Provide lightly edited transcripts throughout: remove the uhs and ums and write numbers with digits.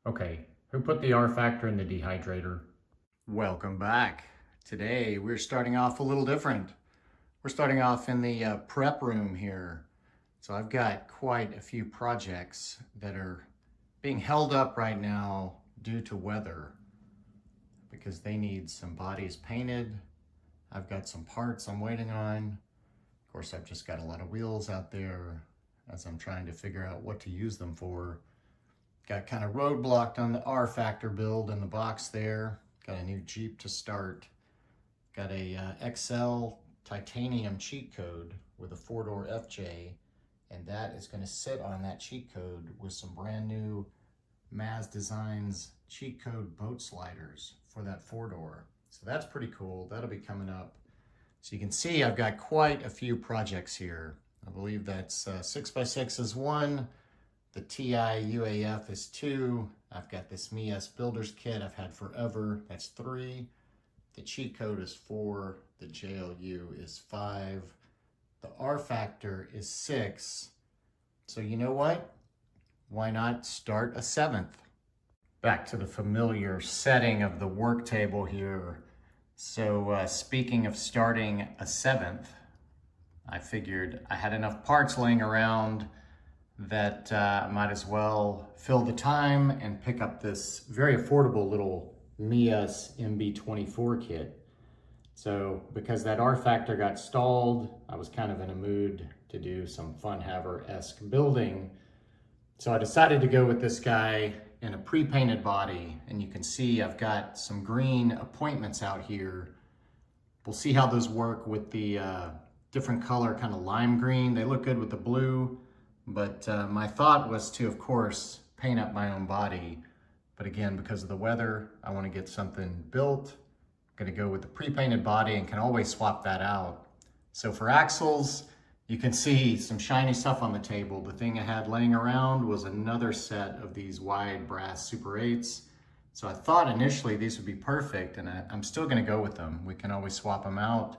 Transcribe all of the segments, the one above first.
Okay, who put the R factor in the dehydrator? Welcome back. Today we're starting off a little different. We're starting off in the prep room here. So I've got quite a few projects that are being held up right now due to weather because they need some bodies painted. I've got some parts I'm waiting on. Of course, I've just got a lot of wheels out there as I'm trying to figure out what to use them for. Got kind of roadblocked on the R factor build in the box there. Got a new Jeep to start. Got a XL titanium cheat code with a 4-door FJ, and that is going to sit on that cheat code with some brand new MUES Designs cheat code boat sliders for that 4-door. So that's pretty cool. That'll be coming up. So you can see I've got quite a few projects here. I believe that's 6x6 is 1. The TI UAF is 2. I've got this Meus Builders Kit I've had forever. That's 3. The cheat code is 4. The JLU is 5. The R factor is 6. So you know what? Why not start a 7th? Back to the familiar setting of the work table here. So speaking of starting a 7th, I figured I had enough parts laying around that I might as well fill the time and pick up this very affordable little MUES MB24 kit. So because that R factor got stalled, I was kind of in a mood to do some fun haver-esque building. So I decided to go with this guy in a pre-painted body, and you can see I've got some green appointments out here. We'll see how those work with the different color, kind of lime green. They look good with the blue. But my thought was to, of course, paint up my own body. But again, because of the weather, I want to get something built. I'm going to go with the pre-painted body and can always swap that out. So for axles, you can see some shiny stuff on the table. The thing I had laying around was another set of these wide brass Super 8s. So I thought initially these would be perfect, and I'm still going to go with them. We can always swap them out.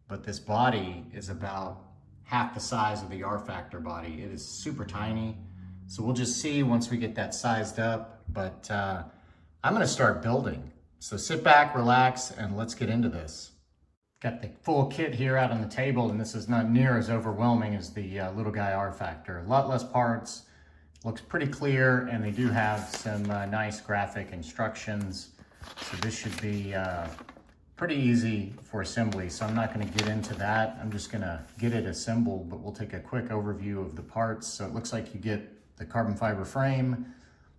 But this body is about half the size of the R factor body. It is super tiny. So we'll just see once we get that sized up, but I'm gonna start building. So sit back, relax, and let's get into this. Got the full kit here out on the table, and this is not near as overwhelming as the little guy R factor. A lot less parts, looks pretty clear, and they do have some nice graphic instructions. So this should be pretty easy for assembly, so I'm not going to get into that. I'm just going to get it assembled, but we'll take a quick overview of the parts. So it looks like you get the carbon fiber frame,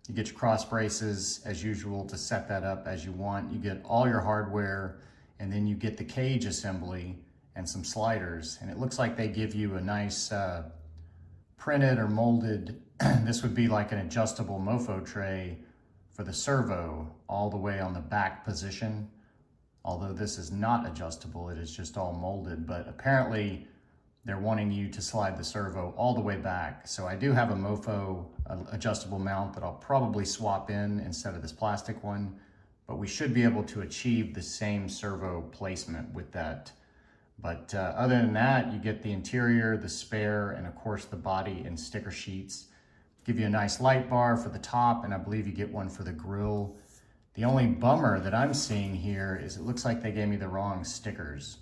you get your cross braces as usual to set that up as you want. You get all your hardware, and then you get the cage assembly and some sliders. And it looks like they give you a nice printed or molded, this would be like an adjustable Mofo tray for the servo all the way on the back position. Although this is not adjustable, it is just all molded, but apparently they're wanting you to slide the servo all the way back. So I do have a Mofo adjustable mount that I'll probably swap in instead of this plastic one, but we should be able to achieve the same servo placement with that. But other than that, you get the interior, the spare, and of course the body and sticker sheets. Give you a nice light bar for the top, and I believe you get one for the grill. The only bummer that I'm seeing here is it looks like they gave me the wrong stickers.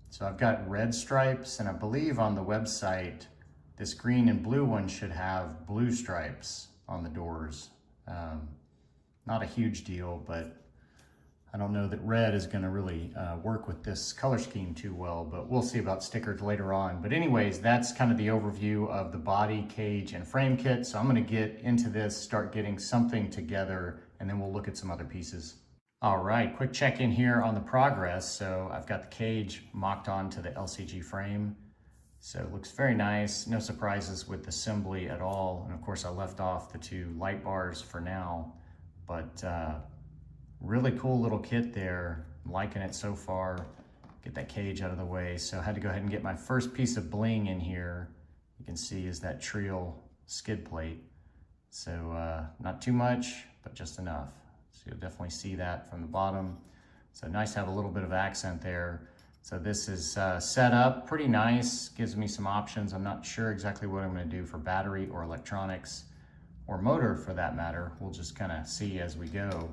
So I've got red stripes, and I believe on the website, this green and blue one should have blue stripes on the doors. Not a huge deal, but I don't know that red is gonna really work with this color scheme too well, but we'll see about stickers later on. But anyways, that's kind of the overview of the body, cage, and frame kit. So I'm gonna get into this, start getting something together, and then we'll look at some other pieces. All right, quick check-in here on the progress. So I've got the cage mocked onto the LCG frame. So it looks very nice, no surprises with assembly at all. And of course I left off the 2 light bars for now, but really cool little kit there. I'm liking it so far. Get that cage out of the way. So I had to go ahead and get my first piece of bling in here. You can see is that Treal skid plate. So not too much, but just enough. So you'll definitely see that from the bottom. So nice to have a little bit of accent there. So this is set up pretty nice, gives me some options. I'm not sure exactly what I'm gonna do for battery or electronics. or motor for that matter. We'll just kind of see as we go.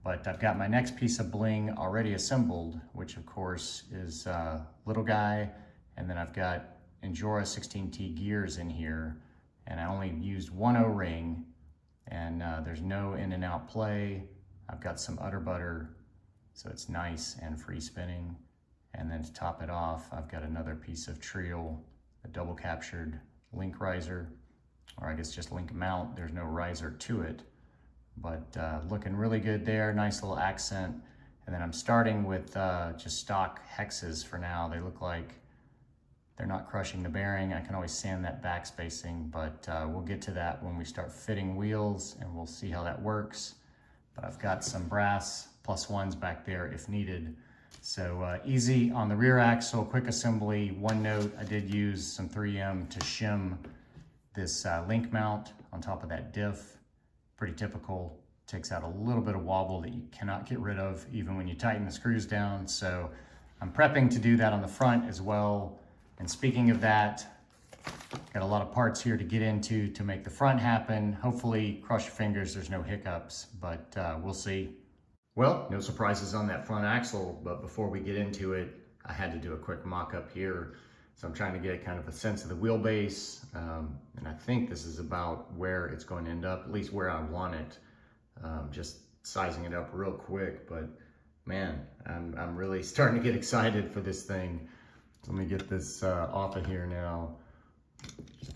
But I've got my next piece of bling already assembled, which of course is little guy. And then I've got Injora 16T gears in here. And I only used one O-ring, and there's no in and out play. I've got some udder butter, so it's nice and free spinning. And then to top it off, I've got another piece of Treal, a double captured link riser, or I guess just link mount. There's no riser to it, but looking really good there. Nice little accent. And then I'm starting with just stock hexes for now. They look like they're not crushing the bearing. I can always sand that back spacing, but we'll get to that when we start fitting wheels, and we'll see how that works. But I've got some brass +1s back there if needed. So easy on the rear axle, quick assembly. One note, I did use some 3M to shim this link mount on top of that diff. Pretty typical. Takes out a little bit of wobble that you cannot get rid of even when you tighten the screws down. So I'm prepping to do that on the front as well. And speaking of that, got a lot of parts here to get into to make the front happen. Hopefully, cross your fingers, there's no hiccups, but we'll see. Well, no surprises on that front axle, but before we get into it, I had to do a quick mock-up here. So I'm trying to get kind of a sense of the wheelbase, and I think this is about where it's going to end up, at least where I want it. Just sizing it up real quick, but man, I'm really starting to get excited for this thing. Let me get this off of here now.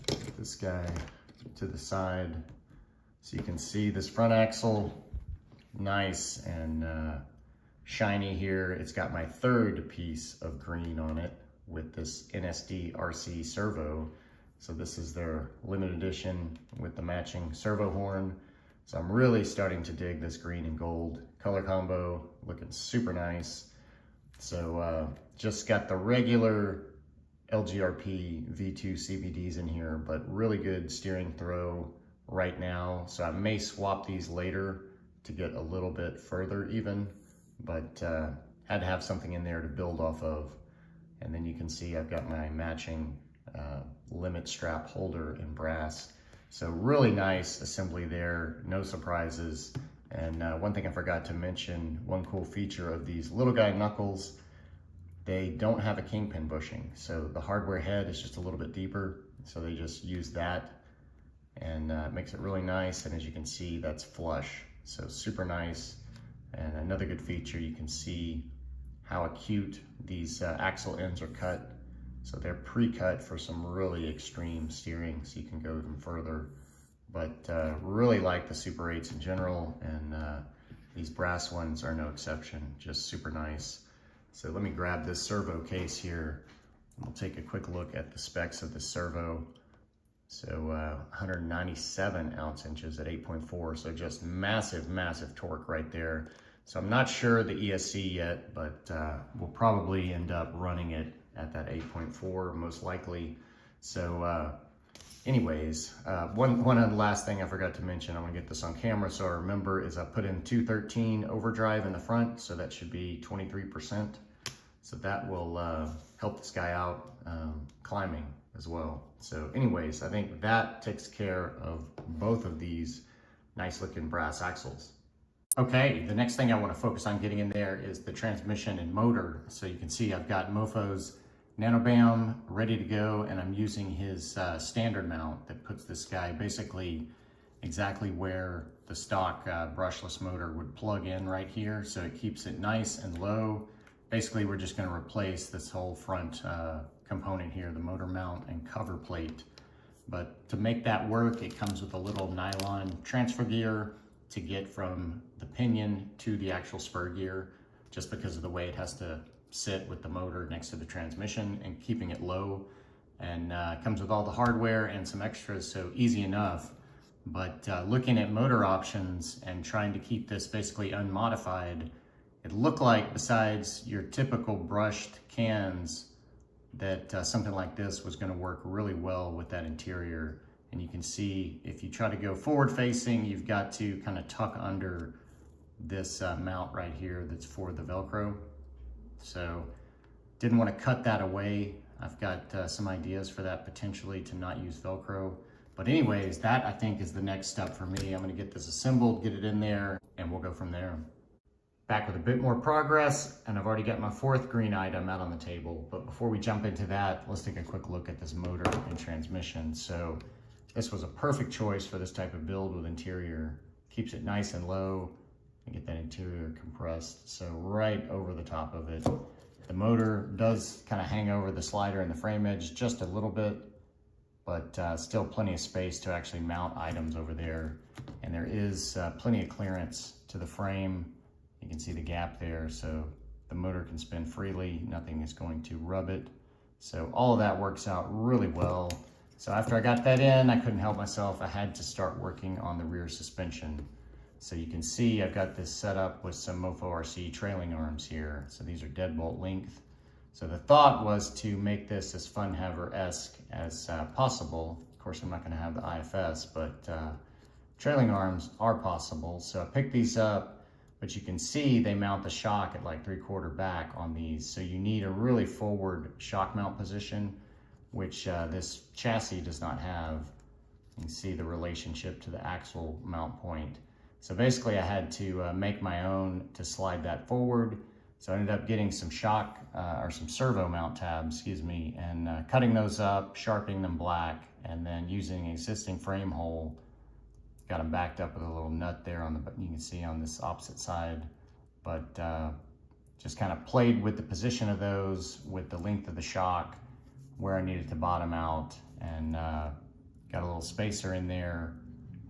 Get this guy to the side so you can see this front axle, nice and shiny here. It's got my third piece of green on it with this NSDRC SERVO. So this is their limited edition with the matching servo horn. So I'm really starting to dig this green and gold color combo, looking super nice. So just got the regular Lgrp V2 CVDs in here, but really good steering throw right now. So I may swap these later to get a little bit further even, but had to have something in there to build off of. And then you can see I've got my matching limit strap holder in brass. So really nice assembly there, no surprises. And one thing I forgot to mention, one cool feature of these little guy knuckles, they don't have a kingpin bushing. So the hardware head is just a little bit deeper. So they just use that, and it makes it really nice. And as you can see, that's flush. So super nice. And another good feature, you can see how acute these axle ends are cut. So they're pre-cut for some really extreme steering, so you can go even further. But really like the Super 8s in general, and these brass ones are no exception, just super nice. So let me grab this servo case here, and we'll take a quick look at the specs of the servo. So 197 ounce-inches at 8.4, so just massive, massive torque right there. So I'm not sure the ESC yet, but we'll probably end up running it at that 8.4 most likely. So anyways, one last thing I forgot to mention, I'm gonna get this on camera so I remember, is I put in 213 overdrive in the front, so that should be 23%. So that will help this guy out climbing as well. So anyways, I think that takes care of both of these nice looking brass axles. Okay, the next thing I want to focus on getting in there is the transmission and motor. So you can see I've got Mofo's Nano Bam ready to go, and I'm using his standard mount that puts this guy basically exactly where the stock brushless motor would plug in right here. So it keeps it nice and low. Basically, we're just going to replace this whole front component here, the motor mount and cover plate. But to make that work, it comes with a little nylon transfer gear to get from the pinion to the actual spur gear, just because of the way it has to sit with the motor next to the transmission and keeping it low. And it comes with all the hardware and some extras, so easy enough. But looking at motor options and trying to keep this basically unmodified, it looked like besides your typical brushed cans that something like this was going to work really well with that interior. And you can see if you try to go forward facing, you've got to kind of tuck under this mount right here that's for the Velcro. So didn't want to cut that away. I've got some ideas for that potentially to not use Velcro, But anyways, that I think is the next step for me. I'm gonna get this assembled, get it in there, and we'll go from there. Back with a bit more progress, and I've already got my fourth green item out on the table. But before we jump into that, let's take a quick look at this motor and transmission. So this was a perfect choice for this type of build with interior. Keeps it nice and low and get that interior compressed. So right over the top of it. The motor does kind of hang over the slider and the frame edge just a little bit, but still plenty of space to actually mount items over there. And there is plenty of clearance to the frame. You can see the gap there, so the motor can spin freely. Nothing is going to rub it. So all of that works out really well. So after I got that in, I couldn't help myself. I had to start working on the rear suspension. So you can see I've got this set up with some Mofo RC trailing arms here. So these are deadbolt length. So the thought was to make this as Funhaver-esque as possible. Of course, I'm not gonna have the IFS, but trailing arms are possible. So I picked these up. But you can see they mount the shock at like 3/4 back on these. So you need a really forward shock mount position, which this chassis does not have. You can see the relationship to the axle mount point. So basically I had to make my own to slide that forward. So I ended up getting some shock or some servo mount tabs, excuse me, and cutting those up, sharpening them black, and then using an existing frame hole. Got them backed up with a little nut there on the, you can see on this opposite side, but just kind of played with the position of those, with the length of the shock, where I needed to bottom out, and got a little spacer in there.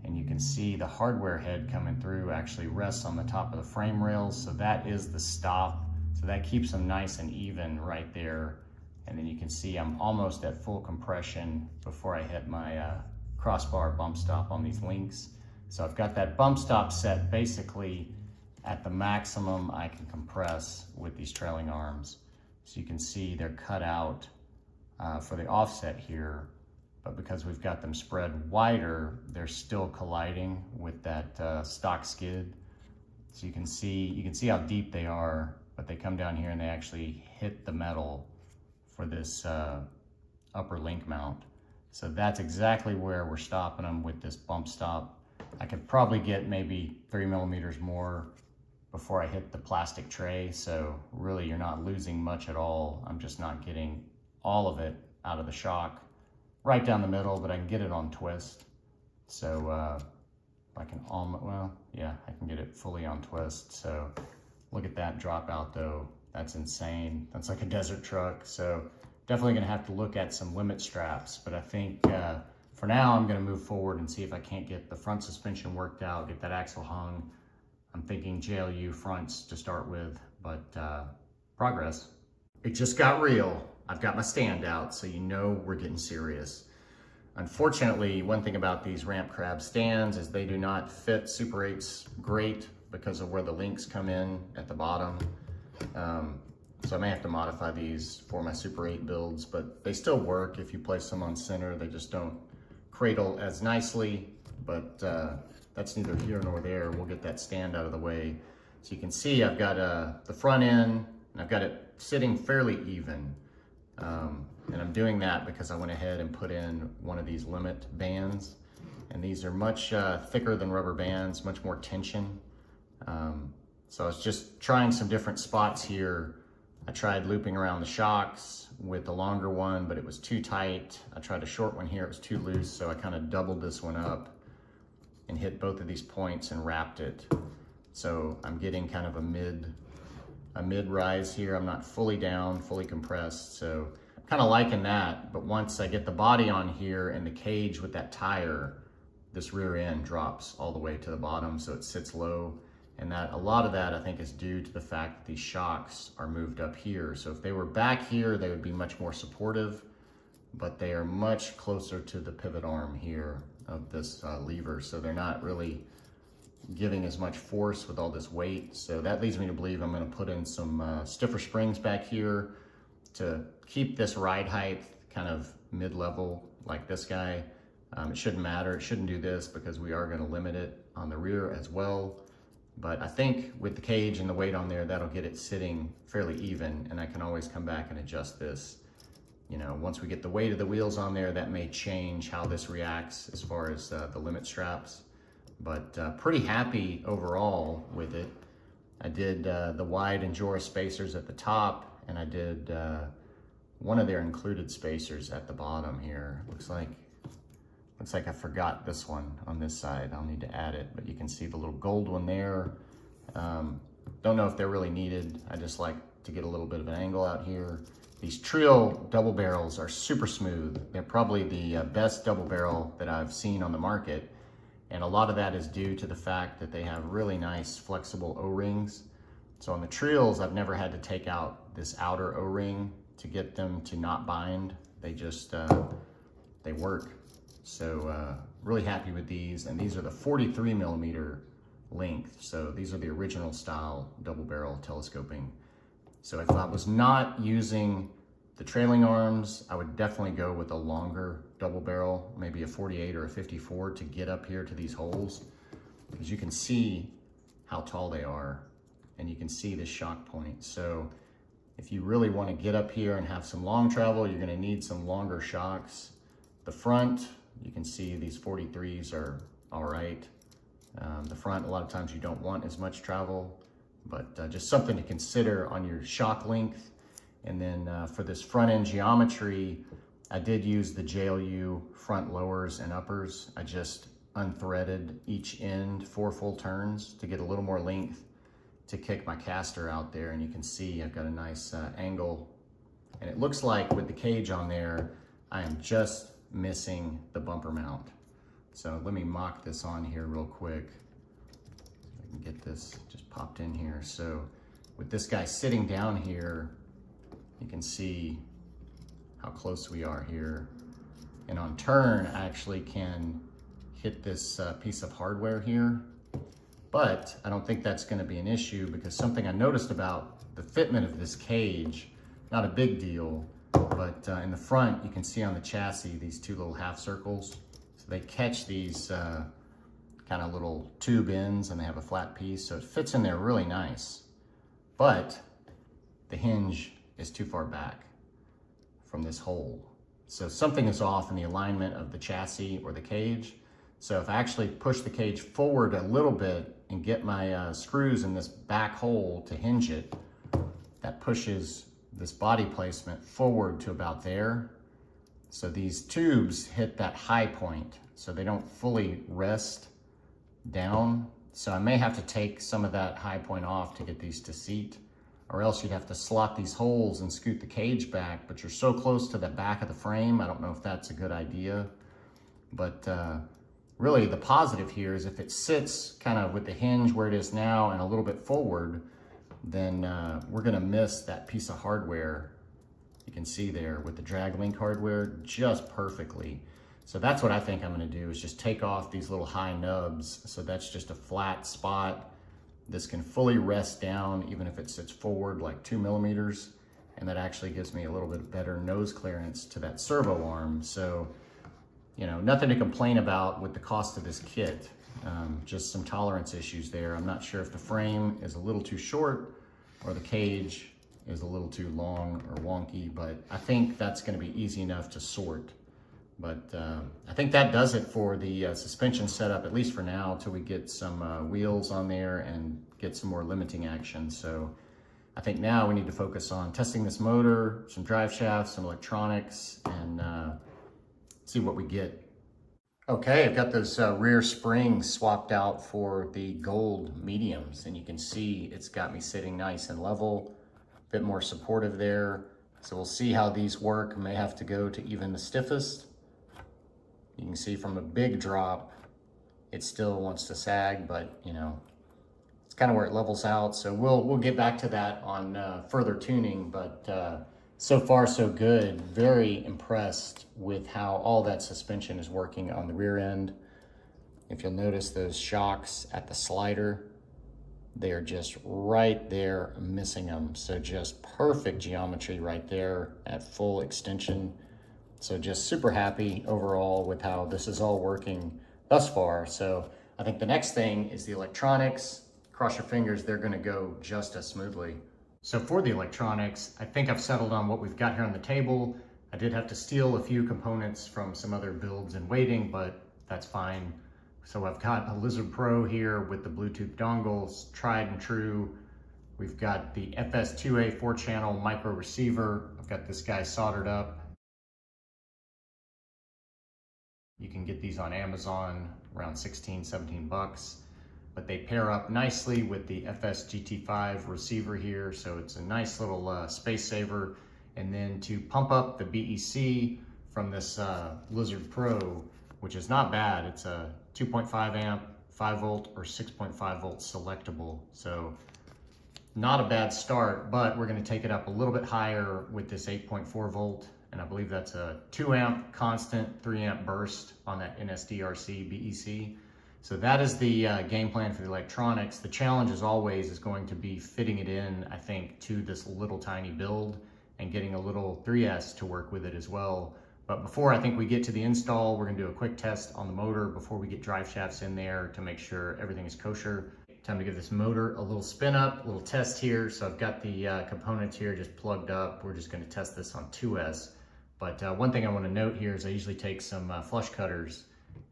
And you can see the hardware head coming through actually rests on the top of the frame rails. So that is the stop. So that keeps them nice and even right there. And then you can see I'm almost at full compression before I hit my crossbar bump stop on these links. So I've got that bump stop set basically at the maximum I can compress with these trailing arms. So you can see they're cut out for the offset here, but because we've got them spread wider, they're still colliding with that stock skid. So you can see how deep they are, but they come down here and they actually hit the metal for this upper link mount. So that's exactly where we're stopping them with this bump stop. I could probably get maybe 3 millimeters more before I hit the plastic tray. So really you're not losing much at all. I'm just not getting all of it out of the shock right down the middle, but I can get it on twist. So I can almost, well, yeah, I can get it fully on twist. So look at that drop out though. That's insane. That's like a desert truck. So definitely gonna have to look at some limit straps, but I think for now I'm gonna move forward and see if I can't get the front suspension worked out, get that axle hung. I'm thinking JLU fronts to start with, but progress. It just got real. I've got my stand out, so you know we're getting serious. Unfortunately, one thing about these ramp crab stands is they do not fit Super 8s great because of where the links come in at the bottom. So I may have to modify these for my Super 8 builds, but they still work if you place them on center. They just don't cradle as nicely, but that's neither here nor there. We'll get that stand out of the way. So you can see I've got the front end, and I've got it sitting fairly even. And I'm doing that because I went ahead and put in one of these limit bands. And these are much thicker than rubber bands, much more tension. So I was just trying some different spots here. I tried looping around the shocks with the longer one, but it was too tight. I tried a short one here, it was too loose, so I kind of doubled this one up and hit both of these points and wrapped it. So I'm getting kind of a mid rise here. I'm not fully down, fully compressed, so I'm kind of liking that. But once I get the body on here and the cage with that tire, this rear end drops all the way to the bottom, so it sits low. And that a lot of that I think is due to the fact that these shocks are moved up here. So if they were back here, they would be much more supportive, but they are much closer to the pivot arm here of this lever. So they're not really giving as much force with all this weight. So that leads me to believe I'm gonna put in some stiffer springs back here to keep this ride height kind of mid-level like this guy. It shouldn't matter, it shouldn't do this because we are gonna limit it on the rear as well. But I think with the cage and the weight on there, that'll get it sitting fairly even, and I can always come back and adjust this you know, once we get the weight of the wheels on there, that may change how this reacts as far as the limit straps. But pretty happy overall with it. I did the wide Injora spacers at the top, and I did one of their included spacers at the bottom here. Looks like I forgot this one on this side. I'll need to add it, but you can see the little gold one there. Don't know if they're really needed. I just like to get a little bit of an angle out here. These Treal double barrels are super smooth. They're probably the best double barrel that I've seen on the market. And a lot of that is due to the fact that they have really nice flexible O-rings. So on the Treals, I've never had to take out this outer O-ring to get them to not bind. They just, they work. So really happy with these. And these are the 43 millimeter length. So these are the original style double barrel telescoping. So if I was not using the trailing arms, I would definitely go with a longer double barrel, maybe a 48 or a 54 to get up here to these holes, because you can see how tall they are and you can see the shock point. So if you really want to get up here and have some long travel, you're going to need some longer shocks. The front, you can see these 43s are all right. The front, a lot of times you don't want as much travel, but just something to consider on your shock length. And then for this front end geometry, I did use the JLU front lowers and uppers. I just unthreaded each end 4 full turns to get a little more length to kick my caster out there. And you can see I've got a nice angle. And it looks like with the cage on there, I am just missing the bumper mount. So let me mock this on here real quick. I can get this just popped in here. So with this guy sitting down here, you can see how close we are here. And on turn, I actually can hit this piece of hardware here, but I don't think that's gonna be an issue, because something I noticed about the fitment of this cage, not a big deal, but in the front, you can see on the chassis, these 2 little half circles. So they catch these kind of little tube ends and they have a flat piece, so it fits in there really nice. But the hinge is too far back from this hole. So something is off in the alignment of the chassis or the cage. So if I actually push the cage forward a little bit and get my screws in this back hole to hinge it, that pushes this body placement forward to about there. So these tubes hit that high point, so they don't fully rest down. So I may have to take some of that high point off to get these to seat, or else you'd have to slot these holes and scoot the cage back, but you're so close to the back of the frame, I don't know if that's a good idea. But really the positive here is if it sits kind of with the hinge where it is now and a little bit forward, then we're gonna miss that piece of hardware. You can see there with the drag link hardware just perfectly. So that's what I think I'm gonna do, is just take off these little high nubs. So that's just a flat spot. This can fully rest down even if it sits forward like 2 millimeters. And that actually gives me a little bit better nose clearance to that servo arm. So, you know, nothing to complain about with the cost of this kit. Just some tolerance issues there. I'm not sure if the frame is a little too short or the cage is a little too long or wonky, but I think that's gonna be easy enough to sort. But I think that does it for the suspension setup, at least for now, till we get some wheels on there and get some more limiting action. So I think now we need to focus on testing this motor, some drive shafts, some electronics, and see what we get. Okay, I've got those rear springs swapped out for the gold mediums, and you can see it's got me sitting nice and level, a bit more supportive there. So we'll see how these work. May have to go to even the stiffest. You can see from a big drop, it still wants to sag, but you know, it's kind of where it levels out. So we'll get back to that on further tuning, but so far so good. Very impressed with how all that suspension is working on the rear end. If you'll notice those shocks at the slider, they are just right there, missing them. So just perfect geometry right there at full extension. So just super happy overall with how this is all working thus far. So I think the next thing is the electronics. Cross your fingers, they're gonna go just as smoothly. So for the electronics, I think I've settled on what we've got here on the table. I did have to steal a few components from some other builds in waiting, but that's fine. So I've got a Lizard Pro here with the Bluetooth dongles, tried and true. We've got the FS2A 4-channel micro receiver. I've got this guy soldered up. You can get these on Amazon around 16, 17 bucks, but they pair up nicely with the FS-GT5 receiver here. So it's a nice little space saver. And then to pump up the BEC from this Lizard Pro, which is not bad. It's a 2.5 amp, 5 volt or 6.5 volt selectable. So not a bad start, but we're gonna take it up a little bit higher with this 8.4 volt. And I believe that's a 2 amp constant, 3 amp burst on that NSDRC BEC. So that is the game plan for the electronics. The challenge as always is going to be fitting it in, I think, to this little tiny build and getting a little 3S to work with it as well. But before I think we get to the install, we're gonna do a quick test on the motor before we get drive shafts in there to make sure everything is kosher. Time to give this motor a little spin up, a little test here. So I've got the components here just plugged up. We're just gonna test this on 2S. But one thing I wanna note here is I usually take some flush cutters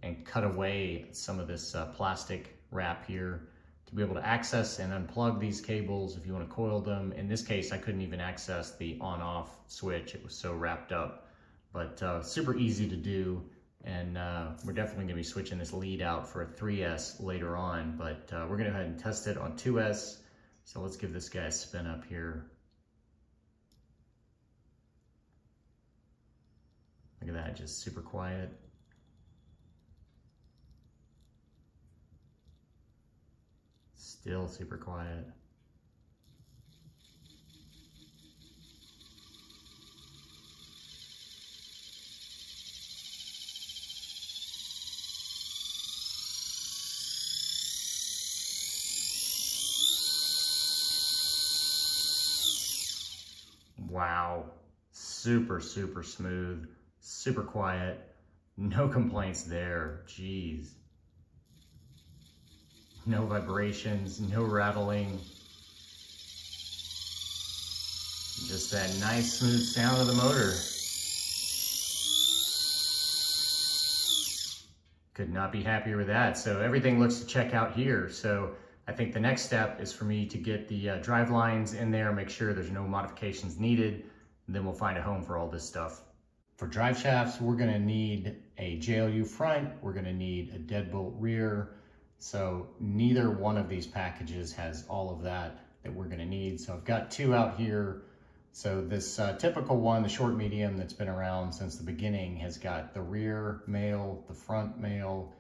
and cut away some of this plastic wrap here to be able to access and unplug these cables if you want to coil them. In this case, I couldn't even access the on-off switch. It was so wrapped up, but super easy to do. And we're definitely gonna be switching this lead out for a 3S later on, but we're gonna go ahead and test it on 2S. So let's give this guy a spin up here. Look at that, just super quiet. Still super quiet. Wow, super, super smooth, super quiet, no complaints there, jeez. No vibrations, no rattling. Just that nice smooth sound of the motor. Could not be happier with that. So everything looks to check out here. So I think the next step is for me to get the drive lines in there, make sure there's no modifications needed, and then we'll find a home for all this stuff. For drive shafts, we're gonna need a JLU front, we're gonna need a deadbolt rear. So neither one of these packages has all of that we're gonna need. So I've got two out here. So this typical one, the short medium that's been around since the beginning, has got the rear male, the front male,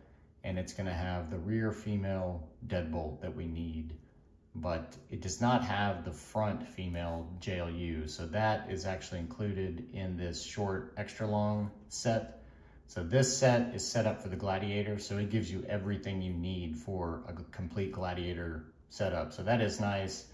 and it's gonna have the rear female deadbolt that we need. But it does not have the front female JLU. So that is actually included in this short extra long set. So this set is set up for the Gladiator, so it gives you everything you need for a complete Gladiator setup. So that is nice.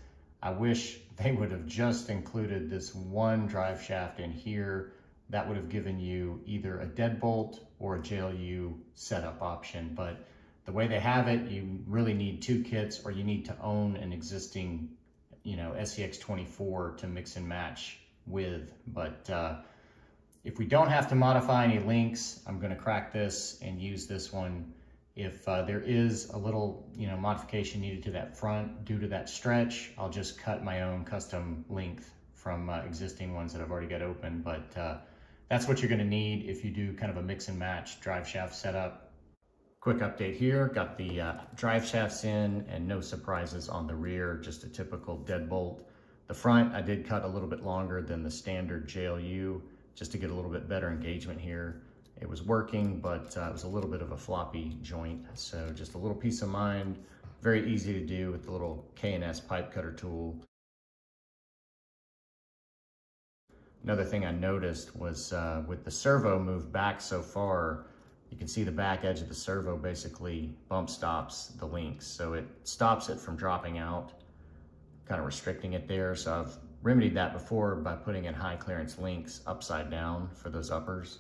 I wish they would have just included this one drive shaft in here. That would have given you either a deadbolt or a JLU setup option. But the way they have it, you really need two kits, or you need to own an existing, SCX24 to mix and match with. But if we don't have to modify any links, I'm gonna crack this and use this one. If there is a little, modification needed to that front due to that stretch, I'll just cut my own custom length from existing ones that I've already got open. But that's what you're gonna need if you do kind of a mix and match drive shaft setup. Quick update here, got the drive shafts in and no surprises on the rear, just a typical deadbolt. The front, I did cut a little bit longer than the standard JLU, just to get a little bit better engagement here. It was working, but it was a little bit of a floppy joint. So just a little peace of mind, very easy to do with the little K&S pipe cutter tool. Another thing I noticed was with the servo moved back so far, you can see the back edge of the servo basically bump stops the links. So it stops it from dropping out, kind of restricting it there. So I've remedied that before by putting in high clearance links upside down for those uppers.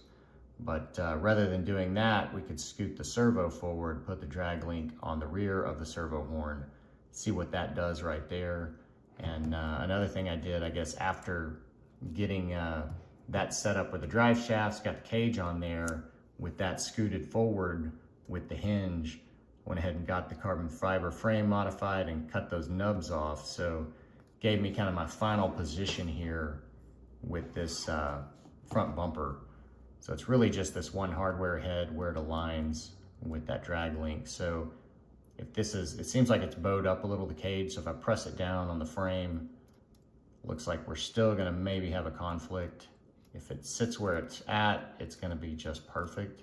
But rather than doing that, we could scoot the servo forward, put the drag link on the rear of the servo horn, see what that does right there. And another thing I did, I guess, after getting that setup with the drive shafts, got the cage on there with that scooted forward with the hinge. Went ahead and got the carbon fiber frame modified and cut those nubs off. So gave me kind of my final position here with this front bumper. So it's really just this one hardware head where it aligns with that drag link. So if this is, it seems like it's bowed up a little, the cage. So if I press it down on the frame, looks like we're still gonna maybe have a conflict. If it sits where it's at, it's gonna be just perfect.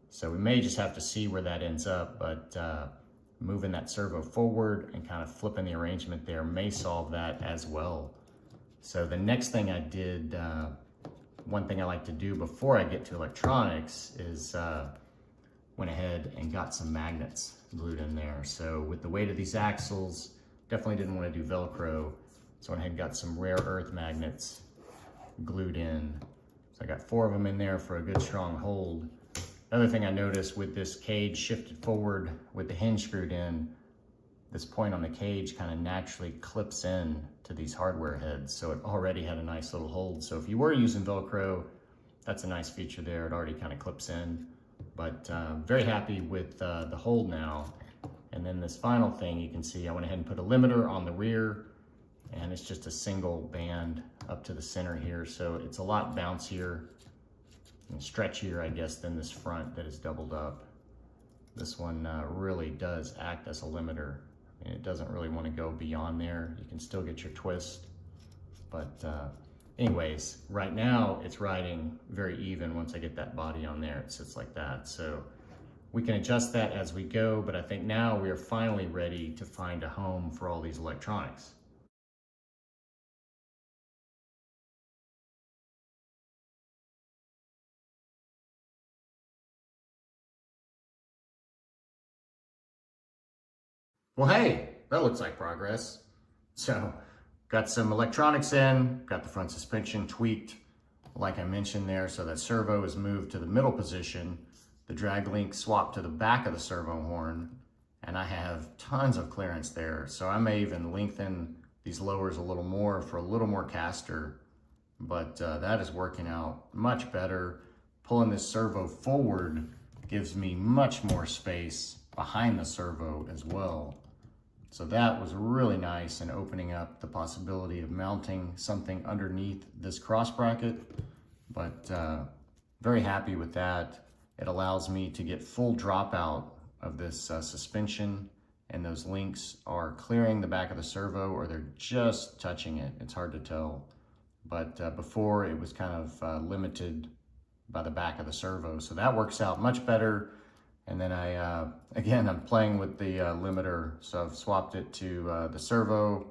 So we may just have to see where that ends up, but moving that servo forward and kind of flipping the arrangement there may solve that as well. So the next thing I did, one thing I like to do before I get to electronics is went ahead and got some magnets glued in there. So with the weight of these axles, definitely didn't want to do Velcro. So I went ahead and got some rare earth magnets glued in. So I got 4 of them in there for a good strong hold. Another thing I noticed with this cage shifted forward with the hinge screwed in, this point on the cage kind of naturally clips in to these hardware heads. So it already had a nice little hold. So if you were using Velcro, that's a nice feature there. It already kind of clips in, but very happy with the hold now. And then this final thing, you can see I went ahead and put a limiter on the rear, and it's just a single band up to the center here. So it's a lot bouncier and stretchier, I guess, than this front that is doubled up. This one really does act as a limiter. I mean, it doesn't really want to go beyond there. You can still get your twist. But anyways, right now it's riding very even. Once I get that body on there, it sits like that. So we can adjust that as we go, but I think now we are finally ready to find a home for all these electronics. Well, hey, that looks like progress. So, got some electronics in, got the front suspension tweaked, like I mentioned there, so that servo is moved to the middle position, the drag link swapped to the back of the servo horn, and I have tons of clearance there. So I may even lengthen these lowers a little more for a little more caster, but that is working out much better. Pulling this servo forward gives me much more space behind the servo as well. So that was really nice in opening up the possibility of mounting something underneath this cross bracket, but very happy with that. It allows me to get full dropout of this suspension, and those links are clearing the back of the servo or they're just touching it. It's hard to tell, but before it was kind of limited by the back of the servo. So that works out much better. And then again, I'm playing with the limiter. So I've swapped it to the servo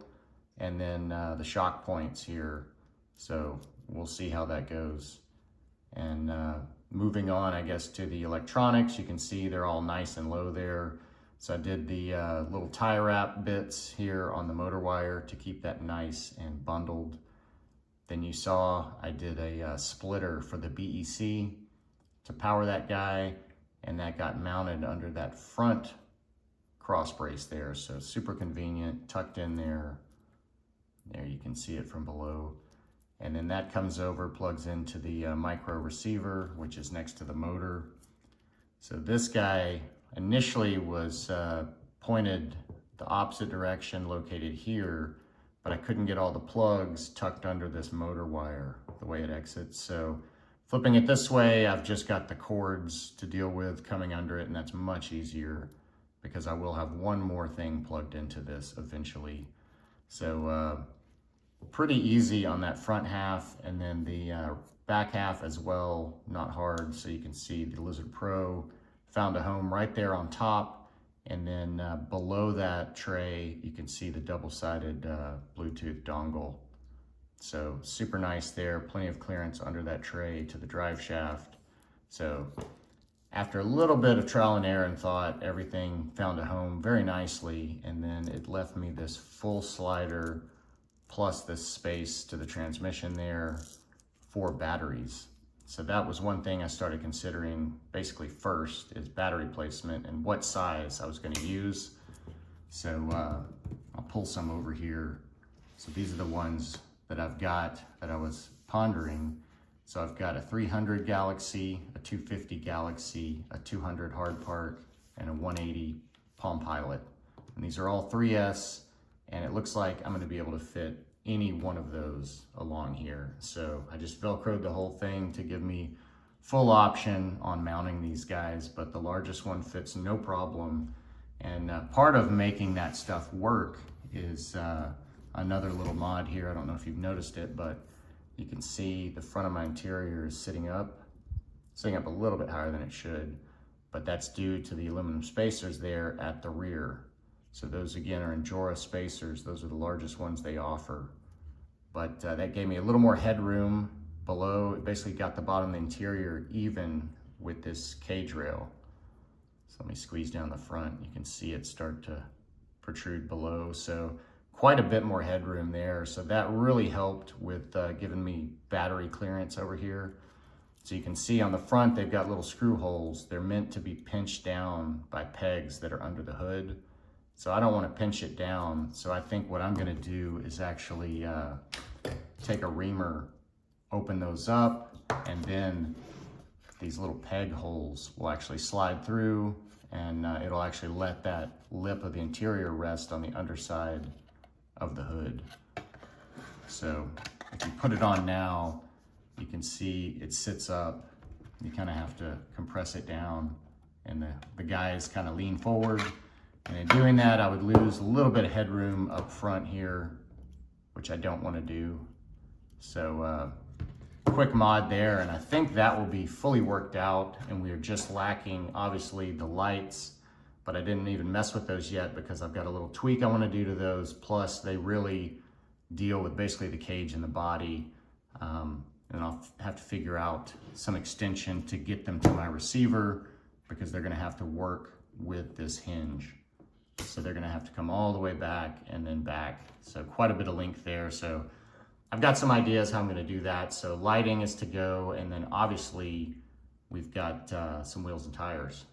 and then the shock points here. So we'll see how that goes. And moving on, I guess, to the electronics, you can see they're all nice and low there. So I did the little tie wrap bits here on the motor wire to keep that nice and bundled. Then you saw I did a splitter for the BEC to power that guy, and that got mounted under that front cross brace there. So super convenient, tucked in there. There you can see it from below. And then that comes over, plugs into the micro receiver, which is next to the motor. So this guy initially was pointed the opposite direction, located here, but I couldn't get all the plugs tucked under this motor wire, the way it exits. So flipping it this way, I've just got the cords to deal with coming under it, and that's much easier because I will have one more thing plugged into this eventually. So pretty easy on that front half, and then the back half as well, not hard. So you can see the Lizard Pro found a home right there on top, and then below that tray, you can see the double-sided Bluetooth dongle. So super nice there, plenty of clearance under that tray to the drive shaft. So after a little bit of trial and error and thought, everything found a home very nicely, and then it left me this full slider plus this space to the transmission there for batteries. So that was one thing I started considering basically first, is battery placement and what size I was going to use. So I'll pull some over here. So these are the ones that I've got that I was pondering. So I've got a 300 Galaxy, a 250 Galaxy, a 200 hard part, and a 180 Palm Pilot. And these are all 3S, and it looks like I'm gonna be able to fit any one of those along here. So I just Velcroed the whole thing to give me full option on mounting these guys, but the largest one fits no problem. And part of making that stuff work is another little mod here. I don't know if you've noticed it, but you can see the front of my interior is sitting up a little bit higher than it should, but that's due to the aluminum spacers there at the rear. So those again are Injora spacers. Those are the largest ones they offer. But that gave me a little more headroom below. It basically got the bottom of the interior even with this cage rail. So let me squeeze down the front. You can see it start to protrude below. So quite a bit more headroom there. So that really helped with giving me battery clearance over here. So you can see on the front, they've got little screw holes. They're meant to be pinched down by pegs that are under the hood. So I don't want to pinch it down. So I think what I'm going to do is actually take a reamer, open those up, and then these little peg holes will actually slide through, and it'll actually let that lip of the interior rest on the underside of the hood. So if you put it on now, you can see it sits up. You kind of have to compress it down, and the guys kind of lean forward. And in doing that, I would lose a little bit of headroom up front here, which I don't want to do. So quick mod there, and I think that will be fully worked out, and we are just lacking, obviously, the lights, but I didn't even mess with those yet because I've got a little tweak I want to do to those. Plus, they really deal with basically the cage and the body, and I'll have to figure out some extension to get them to my receiver because they're going to have to work with this hinge. So they're going to have to come all the way back and then back. So quite a bit of length there. So I've got some ideas how I'm going to do that. So lighting is to go, and then obviously we've got some wheels and tires.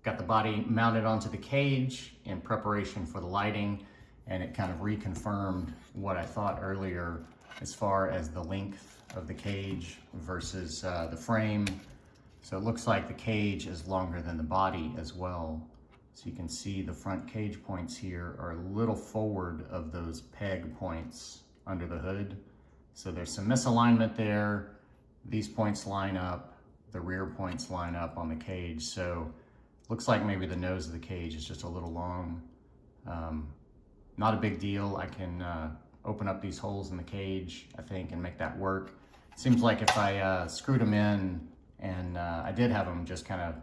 Got the body mounted onto the cage in preparation for the lighting, and it kind of reconfirmed what I thought earlier as far as the length of the cage versus the frame. So it looks like the cage is longer than the body as well. So you can see the front cage points here are a little forward of those peg points under the hood. So there's some misalignment there. These points line up, the rear points line up on the cage. So looks like maybe the nose of the cage is just a little long. Not a big deal. I can open up these holes in the cage, I think, and make that work. Seems like if I screwed them in, and I did have them just kind of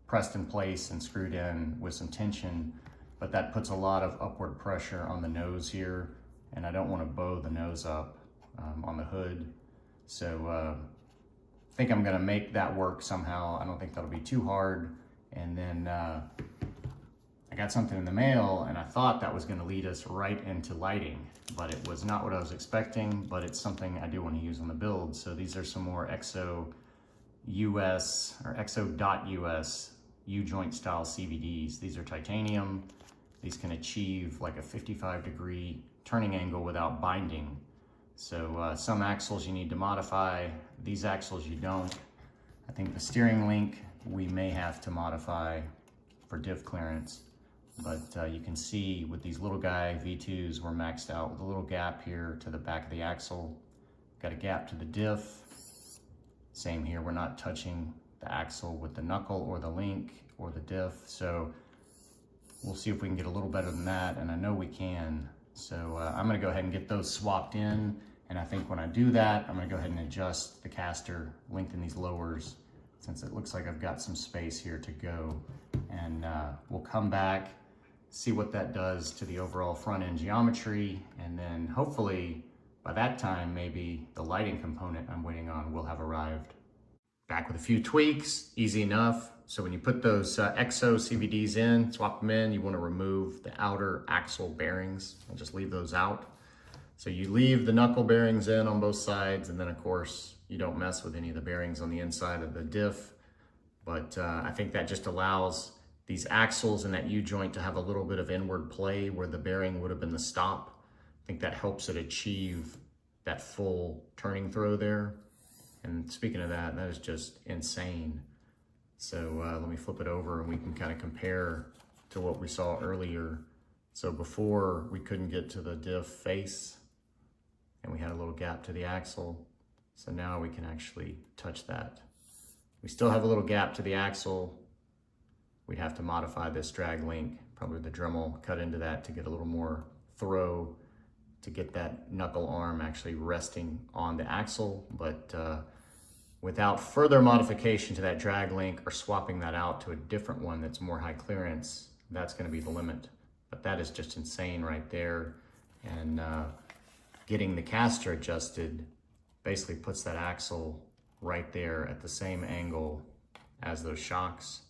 pressed in place and screwed in with some tension, but that puts a lot of upward pressure on the nose here, and I don't want to bow the nose up on the hood. So I think I'm gonna make that work somehow. I don't think that'll be too hard. And then I got something in the mail, and I thought that was gonna lead us right into lighting, but it was not what I was expecting, but it's something I do want to use on the build. So these are some more EXO US or EXO.US U-joint style CVDs. These are titanium. These can achieve like a 55-degree turning angle without binding. So some axles you need to modify. These axles you don't. I think the steering link we may have to modify for diff clearance. But you can see with these little guy V2s, we're maxed out with a little gap here to the back of the axle. Got a gap to the diff. Same here, we're not touching the axle with the knuckle or the link or the diff. So we'll see if we can get a little better than that, and I know we can. So I'm gonna go ahead and get those swapped in. And I think when I do that, I'm gonna go ahead and adjust the caster, lengthen these lowers, since it looks like I've got some space here to go. And we'll come back, see what that does to the overall front end geometry, and then hopefully by that time, maybe the lighting component I'm waiting on will have arrived. Back with a few tweaks, easy enough. So when you put those EXO CVDs in, swap them in, you want to remove the outer axle bearings and just leave those out. So you leave the knuckle bearings in on both sides, and then of course you don't mess with any of the bearings on the inside of the diff. But I think that just allows these axles and that U-joint to have a little bit of inward play where the bearing would have been the stop. I think that helps it achieve that full turning throw there. And speaking of that, that is just insane. So let me flip it over and we can kind of compare to what we saw earlier. So before we couldn't get to the diff face and we had a little gap to the axle. So now we can actually touch that. We still have a little gap to the axle. We'd have to modify this drag link, probably the Dremel cut into that to get a little more throw to get that knuckle arm actually resting on the axle. But without further modification to that drag link or swapping that out to a different one that's more high clearance, that's gonna be the limit. But that is just insane right there. And getting the caster adjusted basically puts that axle right there at the same angle as those shocks.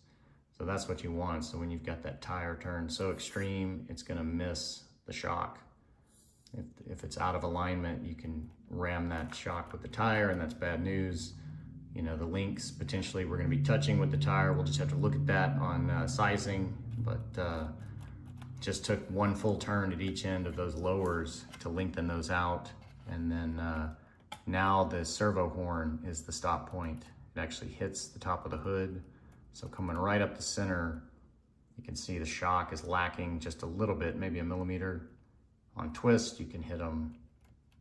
So that's what you want. So when you've got that tire turn so extreme, it's gonna miss the shock. If it's out of alignment, you can ram that shock with the tire and that's bad news. You know, the links potentially we're gonna be touching with the tire. We'll just have to look at that on sizing, but just took one full turn at each end of those lowers to lengthen those out. And then now the servo horn is the stop point. It actually hits the top of the hood. So coming right up the center, you can see the shock is lacking just a little bit, maybe a millimeter. On twist, you can hit them,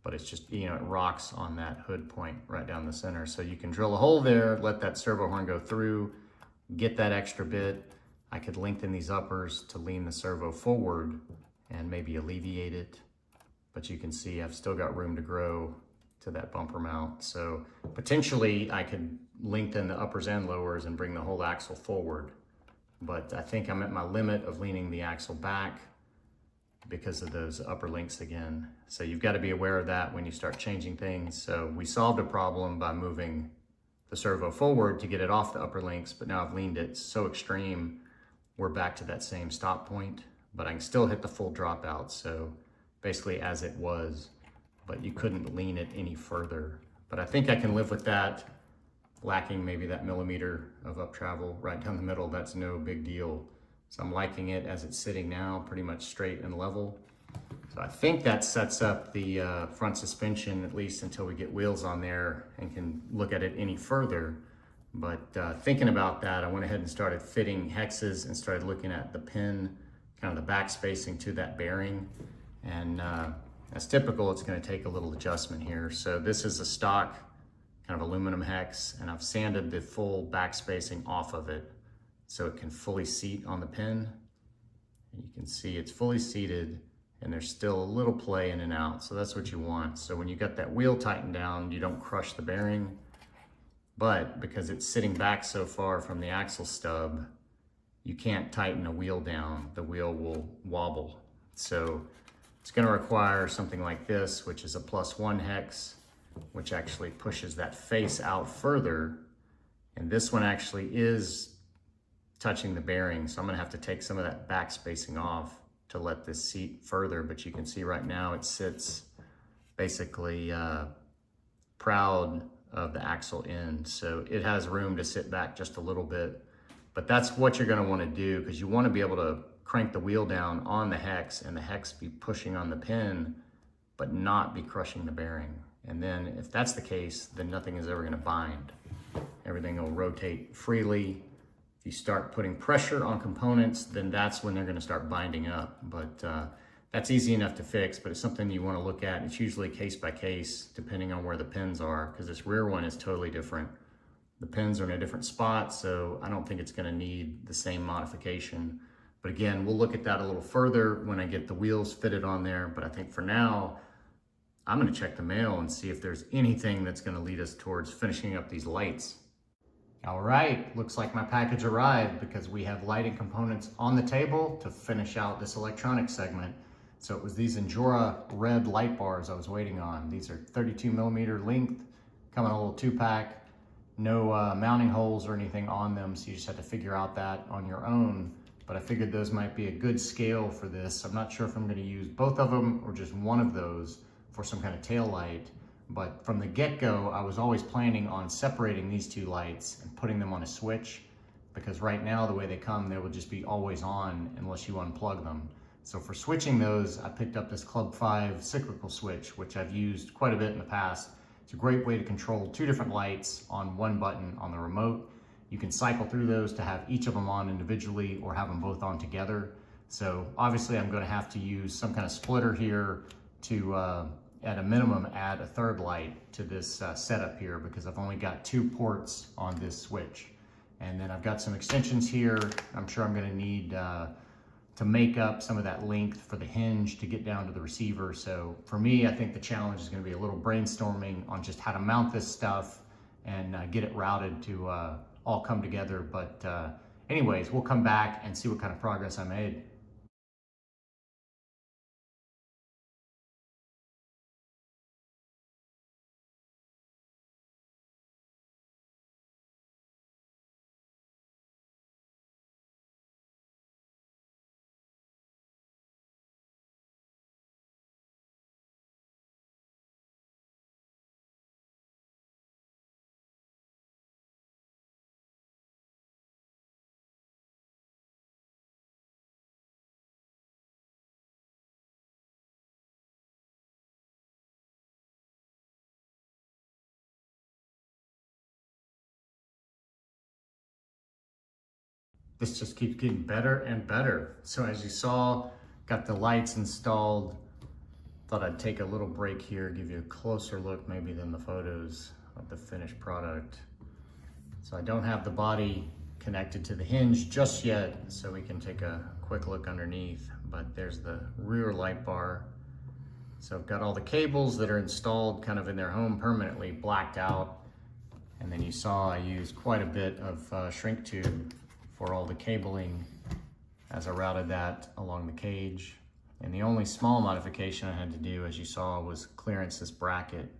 but it's just, you know, it rocks on that hood point right down the center. So you can drill a hole there, let that servo horn go through, get that extra bit. I could lengthen these uppers to lean the servo forward and maybe alleviate it. But you can see I've still got room to grow to that bumper mount. So potentially I could lengthen the uppers and lowers and bring the whole axle forward. But I think I'm at my limit of leaning the axle back because of those upper links again. So you've got to be aware of that when you start changing things. So we solved a problem by moving the servo forward to get it off the upper links, but now I've leaned it so extreme, we're back to that same stop point, but I can still hit the full dropout. So basically as it was, but you couldn't lean it any further. But I think I can live with that, lacking maybe that millimeter of up travel right down the middle. That's no big deal. So I'm liking it as it's sitting now, pretty much straight and level. So I think that sets up the front suspension, at least until we get wheels on there and can look at it any further. But thinking about that, I went ahead and started fitting hexes and started looking at the pin, kind of the back spacing to that bearing. And as typical, it's going to take a little adjustment here. So this is a stock kind of aluminum hex, and I've sanded the full back spacing off of it so it can fully seat on the pin. And you can see it's fully seated and there's still a little play in and out. So that's what you want. So when you got that wheel tightened down, you don't crush the bearing, but because it's sitting back so far from the axle stub, you can't tighten a wheel down. The wheel will wobble. So it's going to require something like this, which is a +1 hex, which actually pushes that face out further. And this one actually is touching the bearing. So I'm going to have to take some of that back spacing off to let this seat further. But you can see right now it sits basically proud of the axle end. So it has room to sit back just a little bit. But that's what you're going to want to do, because you want to be able to crank the wheel down on the hex and the hex be pushing on the pin, but not be crushing the bearing. And then if that's the case, then nothing is ever going to bind. Everything will rotate freely. If you start putting pressure on components, then that's when they're going to start binding up. But that's easy enough to fix, but it's something you want to look at. It's usually case by case, depending on where the pins are, because this rear one is totally different. The pins are in a different spot, so I don't think it's going to need the same modification. But again, we'll look at that a little further when I get the wheels fitted on there. But I think for now, I'm going to check the mail and see if there's anything that's going to lead us towards finishing up these lights. All right, looks like my package arrived, because we have lighting components on the table to finish out this electronics segment. So it was these Injora red light bars I was waiting on. These are 32mm length, come in a little 2-pack, no mounting holes or anything on them, so you just have to figure out that on your own. But I figured those might be a good scale for this. I'm not sure if I'm going to use both of them or just one of those for some kind of tail light. But from the get-go, I was always planning on separating these two lights and putting them on a switch, because right now the way they come, they will just be always on unless you unplug them. So for switching those, I picked up this Club 5 cyclical switch, which I've used quite a bit in the past. It's a great way to control two different lights on one button on the remote. You can cycle through those to have each of them on individually or have them both on together. So obviously I'm going to have to use some kind of splitter here to at a minimum add a third light to this setup here, because I've only got 2 ports on this switch. And then I've got some extensions here. I'm sure I'm going to need to make up some of that length for the hinge to get down to the receiver. So for me, I think the challenge is going to be a little brainstorming on just how to mount this stuff and get it routed to all come together. But anyways, we'll come back and see what kind of progress I made. This just keeps getting better and better. So as you saw, got the lights installed. Thought I'd take a little break here, give you a closer look maybe than the photos of the finished product. So I don't have the body connected to the hinge just yet, so we can take a quick look underneath, but there's the rear light bar. So I've got all the cables that are installed kind of in their home permanently blacked out. And then you saw I used quite a bit of shrink tube for all the cabling as I routed that along the cage. And the only small modification I had to do, as you saw, was clearance this bracket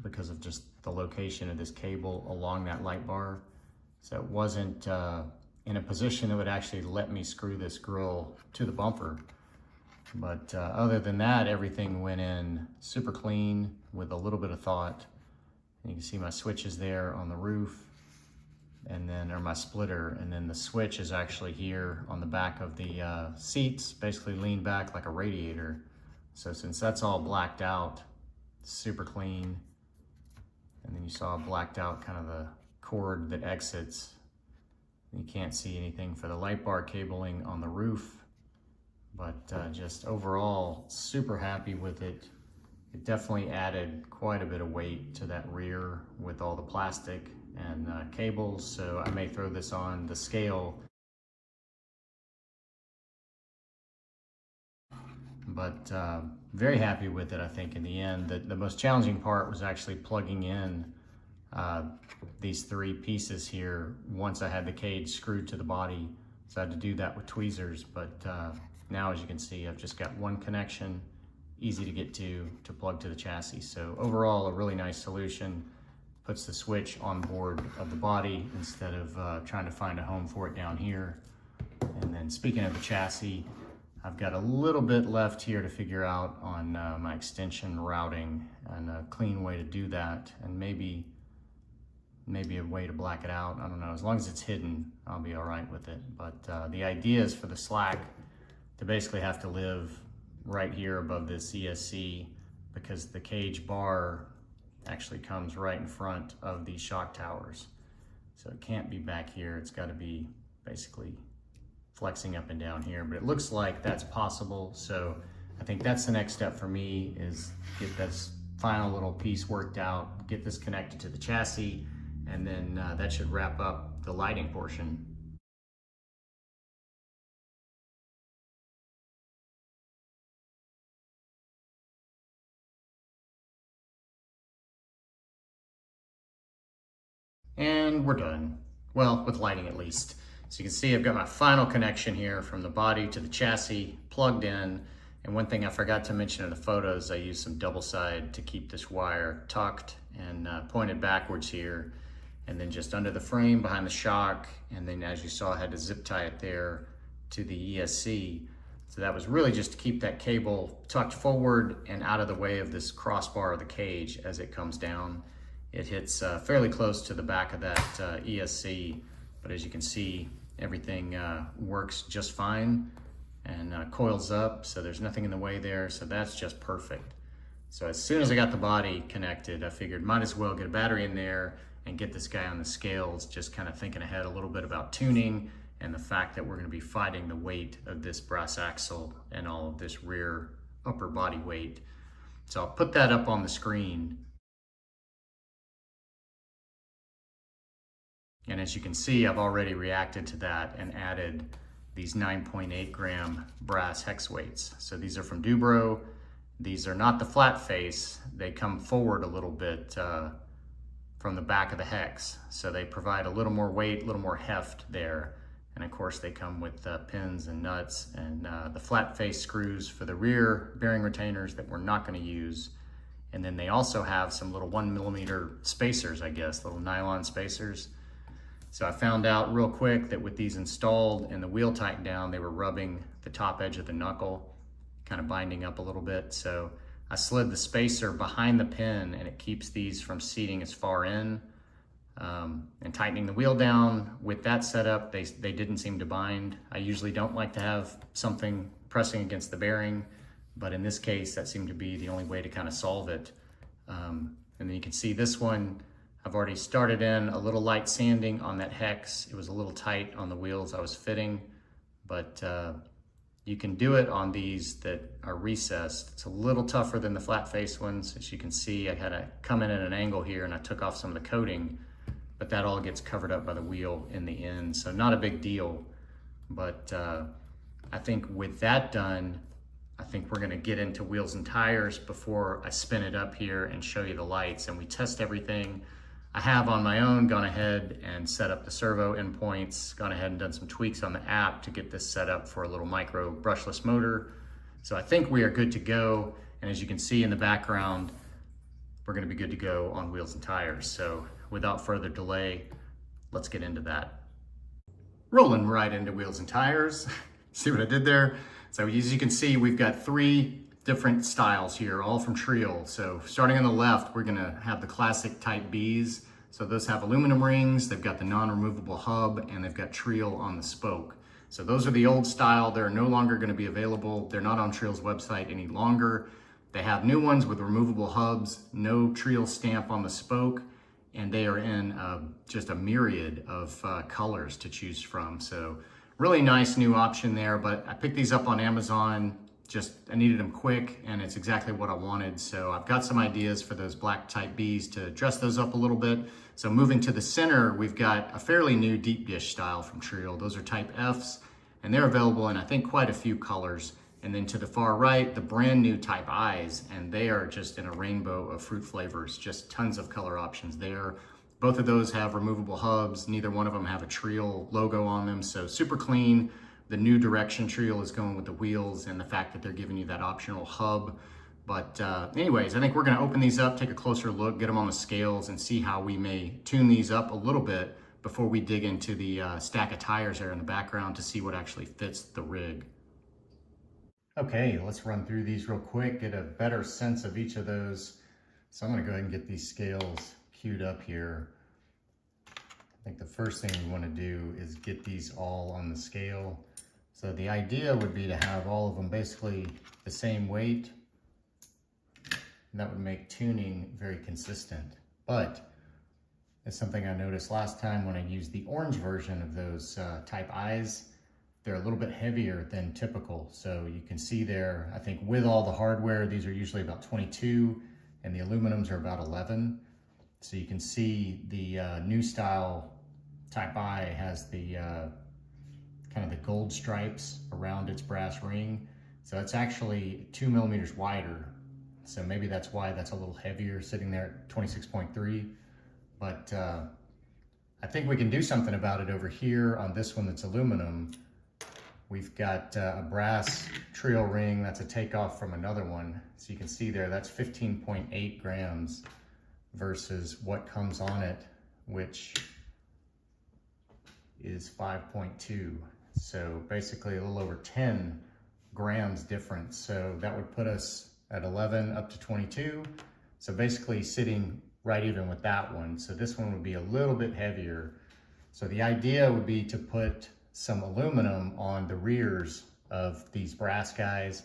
because of just the location of this cable along that light bar. So it wasn't in a position that would actually let me screw this grill to the bumper. But other than that, everything went in super clean with a little bit of thought. And you can see my switches there on the roof, and then, or my splitter, and then the switch is actually here on the back of the seats, basically leaned back like a radiator. So since that's all blacked out, super clean. And then you saw blacked out kind of the cord that exits. You can't see anything for the light bar cabling on the roof, but just overall super happy with it. It definitely added quite a bit of weight to that rear with all the plastic and cables, so I may throw this on the scale. But very happy with it, I think, in the end. The most challenging part was actually plugging in these 3 pieces here once I had the cage screwed to the body. So I had to do that with tweezers, but now as you can see, I've just got one connection, easy to get to plug to the chassis. So overall, a really nice solution. Puts the switch on board of the body instead of trying to find a home for it down here. And then speaking of the chassis, I've got a little bit left here to figure out on my extension routing and a clean way to do that, and maybe a way to black it out. I don't know, as long as it's hidden, I'll be all right with it. But the idea is for the slack to basically have to live right here above this ESC, because the cage bar actually comes right in front of these shock towers. So it can't be back here. It's got to be basically flexing up and down here, but it looks like that's possible. So I think that's the next step for me, is get this final little piece worked out, get this connected to the chassis, and then that should wrap up the lighting portion. And we're done. Well, with lighting at least. So you can see I've got my final connection here from the body to the chassis plugged in. And one thing I forgot to mention in the photos, I used some double side to keep this wire tucked and pointed backwards here. And then just under the frame behind the shock. And then as you saw, I had to zip tie it there to the ESC. So that was really just to keep that cable tucked forward and out of the way of this crossbar of the cage as it comes down. It hits fairly close to the back of that ESC, But as you can see, everything works just fine and coils up, so there's nothing in the way there, so that's just perfect. So as soon as I got the body connected, I figured might as well get a battery in there and get this guy on the scales, just kind of thinking ahead a little bit about tuning and the fact that we're going to be fighting the weight of this brass axle and all of this rear upper body weight. So I'll put that up on the screen. And as you can see, I've already reacted to that and added these 9.8 gram brass hex weights. So these are from Dubro. These are not the flat face. They come forward a little bit from the back of the hex. So they provide a little more weight, a little more heft there. And of course they come with pins and nuts and the flat face screws for the rear bearing retainers that we're not going to use. And then they also have some little 1mm spacers, I guess, little nylon spacers. So I found out real quick that with these installed and the wheel tightened down, they were rubbing the top edge of the knuckle, kind of binding up a little bit. So I slid the spacer behind the pin and it keeps these from seating as far in. And tightening the wheel down with that setup, they didn't seem to bind. I usually don't like to have something pressing against the bearing, but in this case, that seemed to be the only way to kind of solve it. And then you can see this one, I've already started in a little light sanding on that hex. It was a little tight on the wheels I was fitting, but you can do it on these that are recessed. It's a little tougher than the flat face ones. As you can see, I had to come in at an angle here and I took off some of the coating, but that all gets covered up by the wheel in the end. So not a big deal, but I think with that done, I think we're gonna get into wheels and tires before I spin it up here and show you the lights and we test everything. I have on my own gone ahead and set up the servo endpoints, gone ahead and done some tweaks on the app to get this set up for a little micro brushless motor. So I think we are good to go. And as you can see in the background, we're gonna be good to go on wheels and tires. So without further delay, let's get into that. Rolling right into wheels and tires. See what I did there? So as you can see, we've got 3 different styles here, all from Treal. So starting on the left, we're gonna have the classic type Bs. So those have aluminum rings, they've got the non-removable hub, and they've got Treal on the spoke. So those are the old style. They're no longer gonna be available. They're not on Treal's website any longer. They have new ones with removable hubs, no Treal stamp on the spoke, and they are in just a myriad of colors to choose from. So really nice new option there, but I picked these up on Amazon. I needed them quick and it's exactly what I wanted. So I've got some ideas for those black type Bs to dress those up a little bit. So moving to the center, we've got a fairly new deep dish style from Treal. Those are type Fs and they're available in I think quite a few colors. And then to the far right, the brand new type Is, and they are just in a rainbow of fruit flavors, just tons of color options there. Both of those have removable hubs. Neither one of them have a Treal logo on them, so super clean. The new direction Treal is going with the wheels and the fact that they're giving you that optional hub. But anyways, I think we're gonna open these up, take a closer look, get them on the scales and see how we may tune these up a little bit before we dig into the stack of tires there in the background to see what actually fits the rig. Okay, let's run through these real quick, get a better sense of each of those. So I'm gonna go ahead and get these scales queued up here. I think the first thing we wanna do is get these all on the scale. So the idea would be to have all of them basically the same weight, and that would make tuning very consistent. But it's something I noticed last time when I used the orange version of those type Is. They're a little bit heavier than typical. So you can see there, I think with all the hardware, these are usually about 22 and the aluminums are about 11. So you can see the new style type I has the kind of the gold stripes around its brass ring. So it's actually 2 millimeters wider. So maybe that's why that's a little heavier sitting there at 26.3. But I think we can do something about it over here on this one that's aluminum. We've got a brass Treal ring, that's a takeoff from another one. So you can see there, that's 15.8 grams versus what comes on it, which is 5.2. So basically a little over 10 grams difference. So that would put us at 11 up to 22. So basically sitting right even with that one. So this one would be a little bit heavier. So the idea would be to put some aluminum on the rears of these brass guys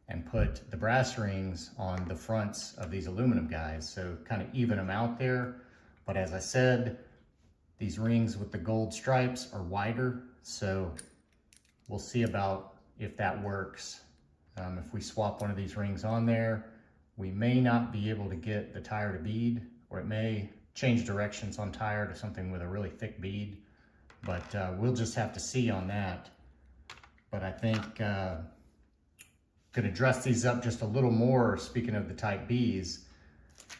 and put the brass rings on the fronts of these aluminum guys. So kind of even them out there. But as I said, these rings with the gold stripes are wider. So we'll see about if that works. If we swap one of these rings on there, we may not be able to get the tire to bead, or it may change directions on tire to something with a really thick bead, but we'll just have to see on that. But I think gonna dress these up just a little more, speaking of the Type Bs.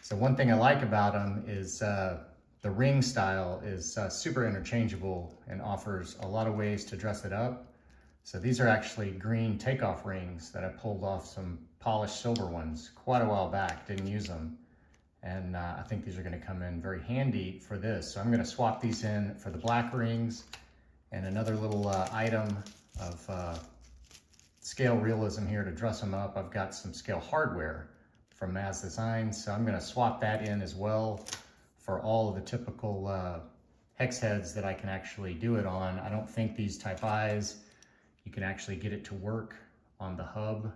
So one thing I like about them is the ring style is super interchangeable and offers a lot of ways to dress it up. So these are actually green takeoff rings that I pulled off some polished silver ones quite a while back, didn't use them. And I think these are gonna come in very handy for this. So I'm gonna swap these in for the black rings. And another little item of scale realism here to dress them up. I've got some scale hardware from Maz Designs, so I'm gonna swap that in as well for all of the typical hex heads that I can actually do it on. I don't think these Type Is, you can actually get it to work on the hub.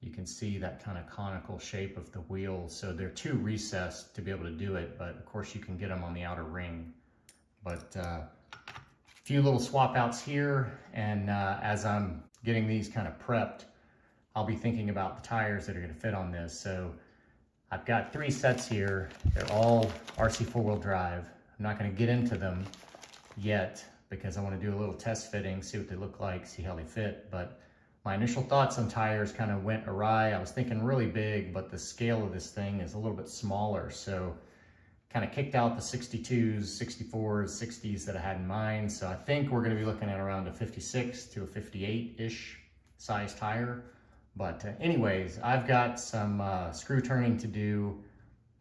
You can see that kind of conical shape of the wheel. So they're too recessed to be able to do it, but of course you can get them on the outer ring. But a few little swap outs here, and as I'm getting these kind of prepped, I'll be thinking about the tires that are gonna fit on this. So I've got 3 sets here. They're all RC4 wheel drive. I'm not gonna get into them yet because I wanna do a little test fitting, see what they look like, see how they fit. But my initial thoughts on tires kind of went awry. I was thinking really big, but the scale of this thing is a little bit smaller. So kind of kicked out the 62s, 64s, 60s that I had in mind. So I think we're gonna be looking at around a 56 to a 58-ish size tire. But anyways, I've got some screw turning to do,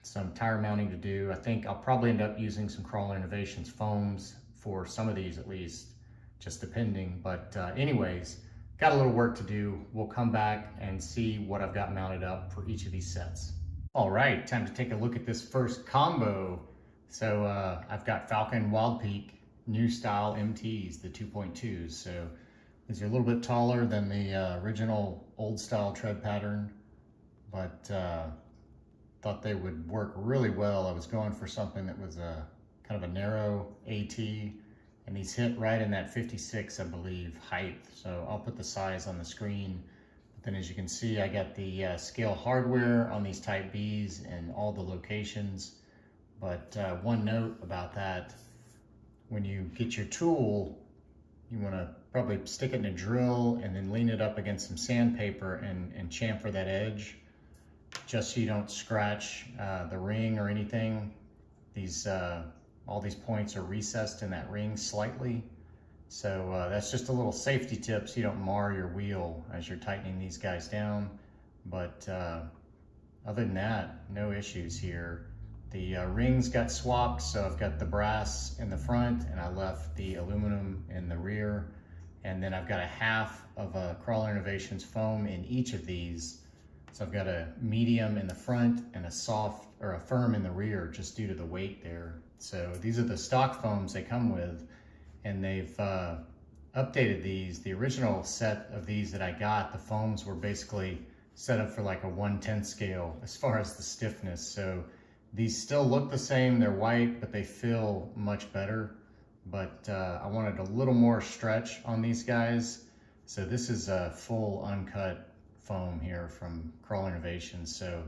some tire mounting to do. I think I'll probably end up using some Crawler Innovations foams for some of these at least, just depending. But anyways, got a little work to do. We'll come back and see what I've got mounted up for each of these sets. All right, time to take a look at this first combo. So I've got Falcon Wild Peak new style MTs, the 2.2s. So these are a little bit taller than the original old style tread pattern, but thought they would work really well. I was going for something that was a kind of a narrow AT, and these hit right in that 56, I believe, height. So I'll put the size on the screen. But then as you can see, I got the scale hardware on these Type Bs in all the locations. But one note about that, when you get your tool, you want to probably stick it in a drill and then lean it up against some sandpaper and chamfer that edge, just so you don't scratch the ring or anything. These all these points are recessed in that ring slightly. So that's just a little safety tip so you don't mar your wheel as you're tightening these guys down. But other than that, no issues here. The rings got swapped, so I've got the brass in the front and I left the aluminum in the rear. And then I've got a half of a Crawler Innovations foam in each of these. So I've got a medium in the front and a soft or a firm in the rear, just due to the weight there. So these are the stock foams they come with, and they've updated these. The original set of these that I got, the foams were basically set up for like a 1/10 scale as far as the stiffness. So these still look the same, they're white, but they feel much better. But I wanted a little more stretch on these guys. So this is a full uncut foam here from Crawler Innovations. So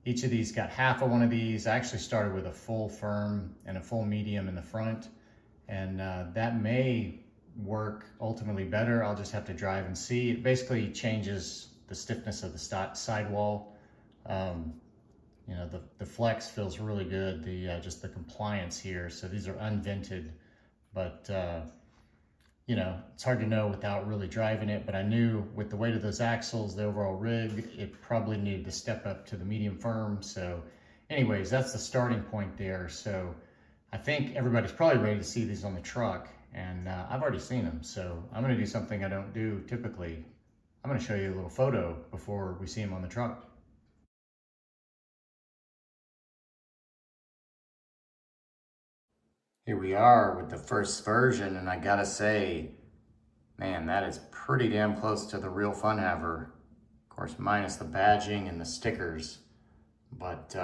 each of these got half of one of these. I actually started with a full firm and a full medium in the front, and that may work ultimately better. I'll just have to drive and see. It basically changes the stiffness of the sidewall. You know, the flex feels really good. Just the compliance here. So these are unvented, but you know, it's hard to know without really driving it, but I knew with the weight of those axles, the overall rig, it probably needed to step up to the medium firm. So anyways, that's the starting point there. So I think everybody's probably ready to see these on the truck, and I've already seen them. So I'm gonna do something I don't do typically. I'm gonna show you a little photo before we see them on the truck. Here we are with the first version, and I gotta say, man, that is pretty damn close to the real fun haver. Of course, minus the badging and the stickers. But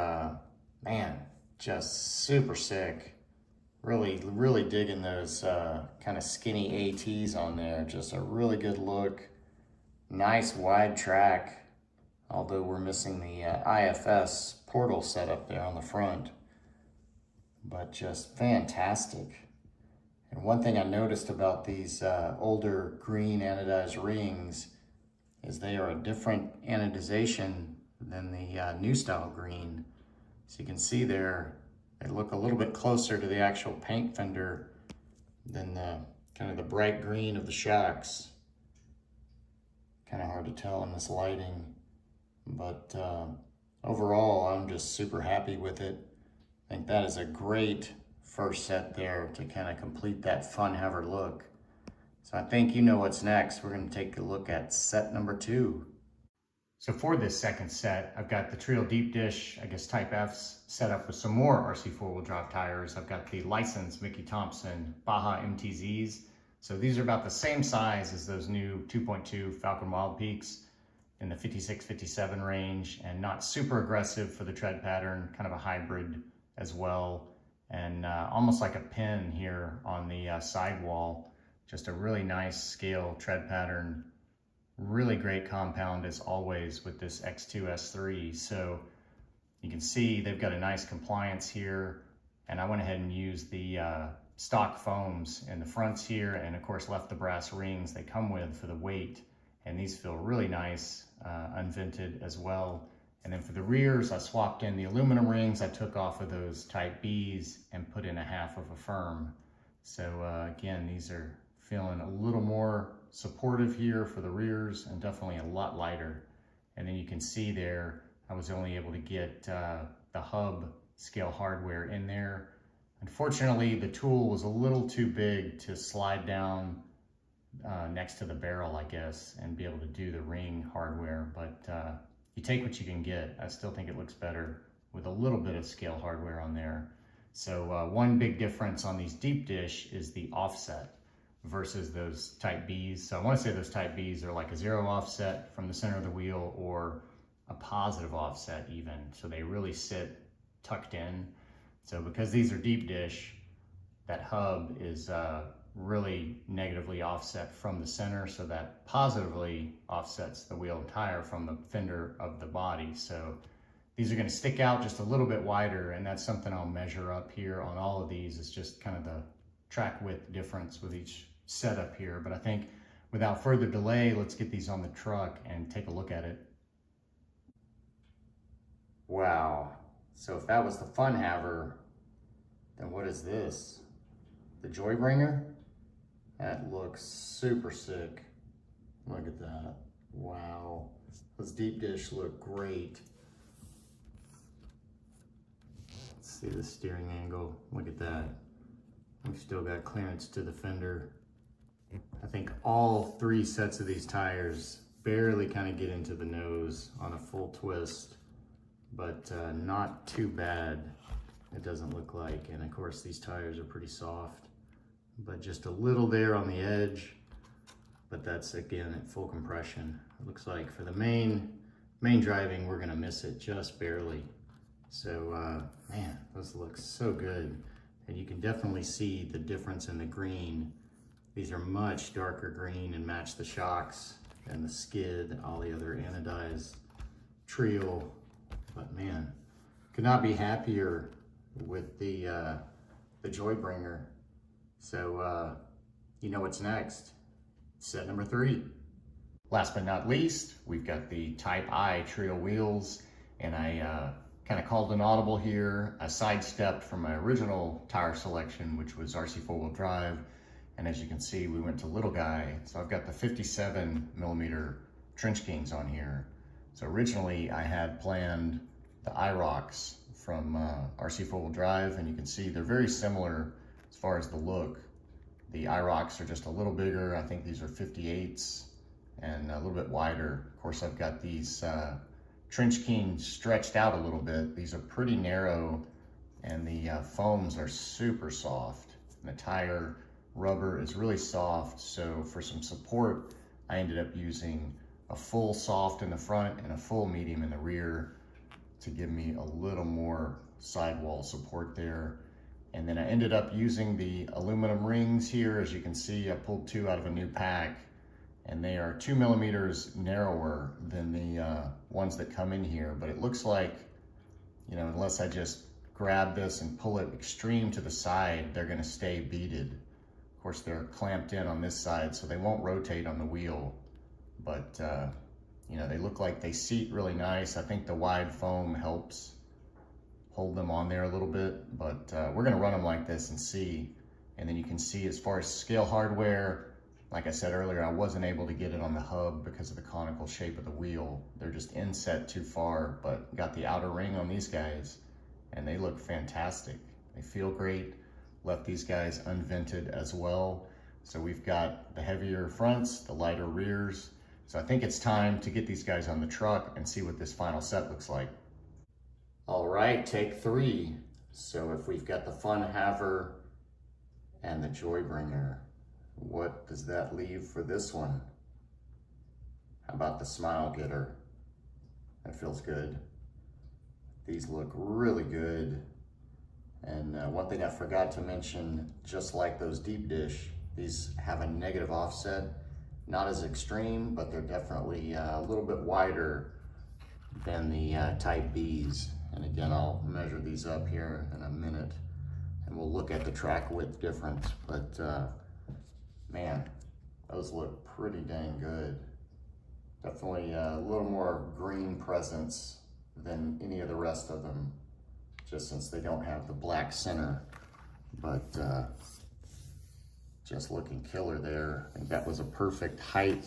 man, just super sick. Really digging those kind of skinny ATs on there. Just a really good look. Nice wide track, although we're missing the IFS portal setup there on the front. But just fantastic. And one thing I noticed about these older green anodized rings is they are a different anodization than the new style green. So you can see there, they look a little bit closer to the actual paint fender than the kind of the bright green of the shocks. Kind of hard to tell in this lighting, but overall, I'm just super happy with it. I think that is a great first set there to kind of complete that fun haver look. So I think you know what's next. We're going to take a look at set number 2. So for this second set, I've got the Treal deep dish, I guess Type Fs, set up with some more RC4-wheel drive tires. I've got the licensed Mickey Thompson Baja MTZs. So these are about the same size as those new 2.2 Falcon Wild Peaks in the 56-57 range, and not super aggressive for the tread pattern, kind of a hybrid as well. And almost like a pin here on the sidewall. Just a really nice scale tread pattern. Really great compound as always with this X2 S3. So you can see they've got a nice compliance here, and I went ahead and used the stock foams in the fronts here, and of course left the brass rings they come with for the weight, and these feel really nice, unvented as well. And then for the rears, I swapped in the aluminum rings I took off of those Type Bs and put in a half of a firm. So again, these are feeling a little more supportive here for the rears, and definitely a lot lighter. And then you can see there, I was only able to get the hub scale hardware in there. Unfortunately, the tool was a little too big to slide down next to the barrel, I guess, and be able to do the ring hardware, but you take what you can get. I still think it looks better with a little bit of scale hardware on there. So one big difference on these deep dish is the offset versus those Type Bs. So I want to say those Type Bs are like a 0 offset from the center of the wheel, or a positive offset even. So they really sit tucked in. So because these are deep dish, that hub is really negatively offset from the center, so that positively offsets the wheel and tire from the fender of the body. So these are going to stick out just a little bit wider, and that's something I'll measure up here on all of these. It's just kind of the track width difference with each setup here. But I think without further delay, let's get these on the truck and take a look at it. Wow. So if that was the fun haver, then what is this? The Joybringer? That looks super sick. Look at that. Wow. Those deep dish look great. Let's see the steering angle. Look at that. We've still got clearance to the fender. I think all 3 sets of these tires barely kind of get into the nose on a full twist, but not too bad, it doesn't look like. And of course these tires are pretty soft, but just a little there on the edge, but that's again at full compression. It looks like for the main driving, we're gonna miss it just barely. So man, those look so good. And you can definitely see the difference in the green. These are much darker green and match the shocks and the skid and all the other anodized Treal. But man, could not be happier with the Joybringer. So you know what's next. Set number 3. Last but not least, we've got the Type I Treal wheels, and I kind of called an audible here. I sidestepped from my original tire selection, which was RC4-wheel drive, and as you can see, we went to little guy. So I've got the 57mm Trench Kings on here. So originally I had planned the IROCs from RC4-wheel drive, and you can see they're very similar as far as the look. The IROCs are just a little bigger. I think these are 58s and a little bit wider. Of course, I've got these Trench Kings stretched out a little bit. These are pretty narrow, and the foams are super soft. And the tire rubber is really soft, so for some support, I ended up using a full soft in the front and a full medium in the rear to give me a little more sidewall support there. And then I ended up using the aluminum rings here. As you can see, I pulled 2 out of a new pack, and they are 2 millimeters narrower than the ones that come in here. But it looks like, you know, unless I just grab this and pull it extreme to the side, they're gonna stay beaded. Of course, they're clamped in on this side, so they won't rotate on the wheel. But, you know, they look like they seat really nice. I think the wide foam helps hold them on there a little bit, but we're gonna run them like this and see. And then you can see as far as scale hardware, like I said earlier, I wasn't able to get it on the hub because of the conical shape of the wheel. They're just inset too far, but got the outer ring on these guys and they look fantastic. They feel great. Left these guys unvented as well. So we've got the heavier fronts, the lighter rears. So I think it's time to get these guys on the truck and see what this final set looks like. All right, take 3. So if we've got the Fun Haver and the Joybringer, what does that leave for this one? How about the Smile Getter? That feels good. These look really good. And one thing I forgot to mention, just like those deep dish, these have a negative offset. Not as extreme, but they're definitely a little bit wider than the Type Bs. And again, I'll measure these up here in a minute and we'll look at the track width difference. But man, those look pretty dang good. Definitely a little more green presence than any of the rest of them, just since they don't have the black center. But just looking killer there. I think that was a perfect height.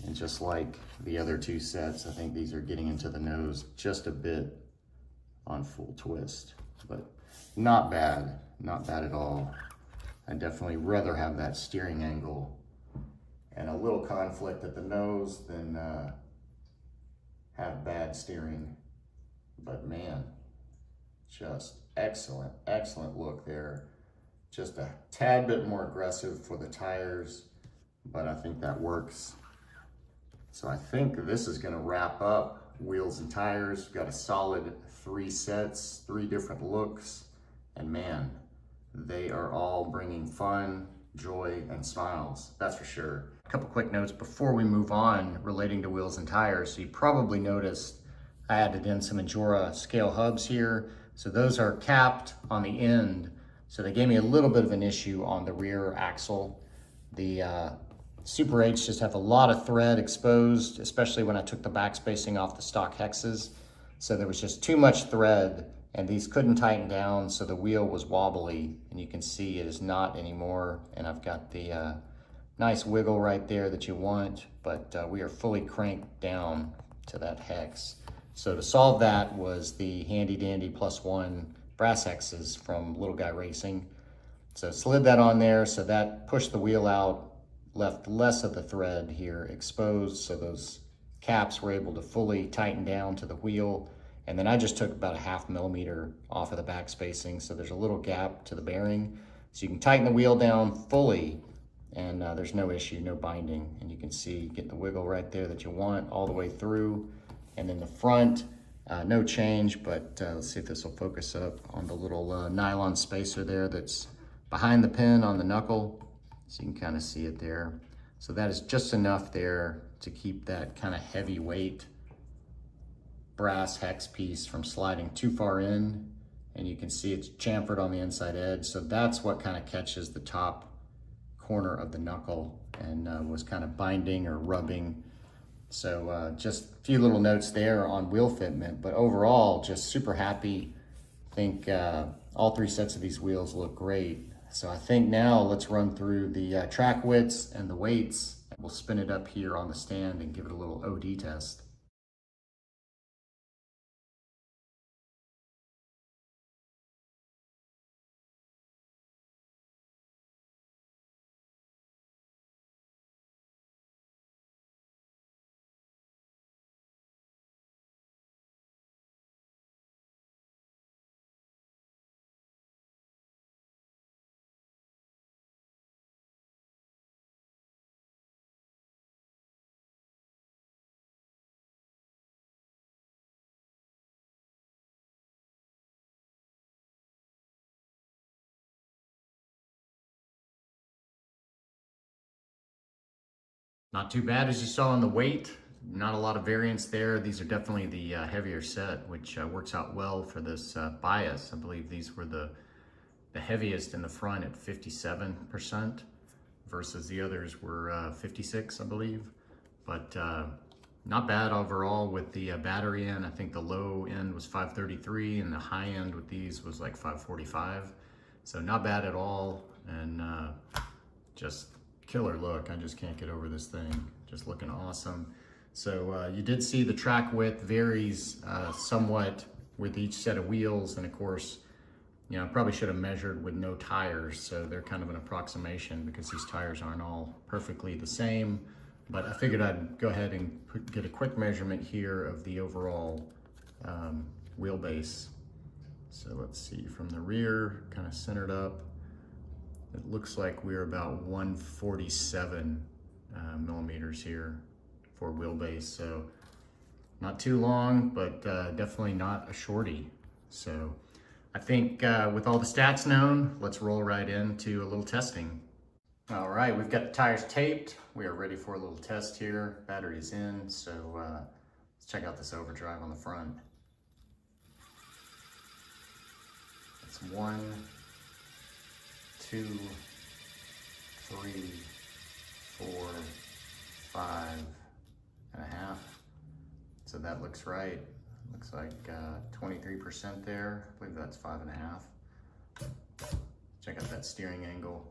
And just like the other 2 sets, I think these are getting into the nose just a bit on full twist, but not bad at all. I'd definitely rather have that steering angle and a little conflict at the nose than have bad steering. But man, just excellent look there. Just a tad bit more aggressive for the tires, but I think that works. So I think this is gonna wrap up wheels and tires. We've got a solid 3 sets, 3 different looks, and man, they are all bringing fun, joy, and smiles, that's for sure. A couple quick notes before we move on relating to wheels and tires. So you probably noticed I added in some Injora scale hubs here. So those are capped on the end. So they gave me a little bit of an issue on the rear axle. The Super 8s just have a lot of thread exposed, especially when I took the back spacing off the stock HEXES. So there was just too much thread and these couldn't tighten down, so the wheel was wobbly, and you can see it is not anymore. And I've got the nice wiggle right there that you want, but we are fully cranked down to that hex. So to solve that was the handy dandy +1 brass HEXES from Little Guy Racing. So slid that on there, so that pushed the wheel out, left less of the thread here exposed, so those caps were able to fully tighten down to the wheel. And then I just took about a ½ millimeter off of the back spacing, so there's a little gap to the bearing. So you can tighten the wheel down fully, and there's no issue, no binding. And you can see, get the wiggle right there that you want all the way through. And then the front, no change, but let's see if this will focus up on the little nylon spacer there that's behind the pin on the knuckle. So you can kind of see it there. So that is just enough there to keep that kind of heavy weight brass hex piece from sliding too far in. And you can see it's chamfered on the inside edge. So that's what kind of catches the top corner of the knuckle and was kind of binding or rubbing. So just a few little notes there on wheel fitment, but overall just super happy. I think all 3 sets of these wheels look great. So I think now let's run through the track widths and the weights. We'll spin it up here on the stand and give it a little OD test. Not too bad as you saw on the weight. Not a lot of variance there. These are definitely the heavier set, which works out well for this bias. I believe these were the heaviest in the front at 57% versus the others were 56, I believe. But not bad overall with the battery in. I think the low end was 533 and the high end with these was like 545. So not bad at all, and just killer look. I just can't get over this thing. Just looking awesome. So you did see the track width varies somewhat with each set of wheels, and of course, you know, I probably should have measured with no tires, so they're kind of an approximation because these tires aren't all perfectly the same. But I figured I'd go ahead and get a quick measurement here of the overall wheelbase. So let's see, from the rear, kind of centered up, it looks like we're about 147 millimeters here for wheelbase. So not too long, but definitely not a shorty. So I think with all the stats known, let's roll right into a little testing. All right, we've got the tires taped. We are ready for a little test here. Battery's in, so let's check out this overdrive on the front. It's 1, 2, 3, 4, 5.5. So that looks right. Looks like 23% there. I believe that's 5.5. Check out that steering angle.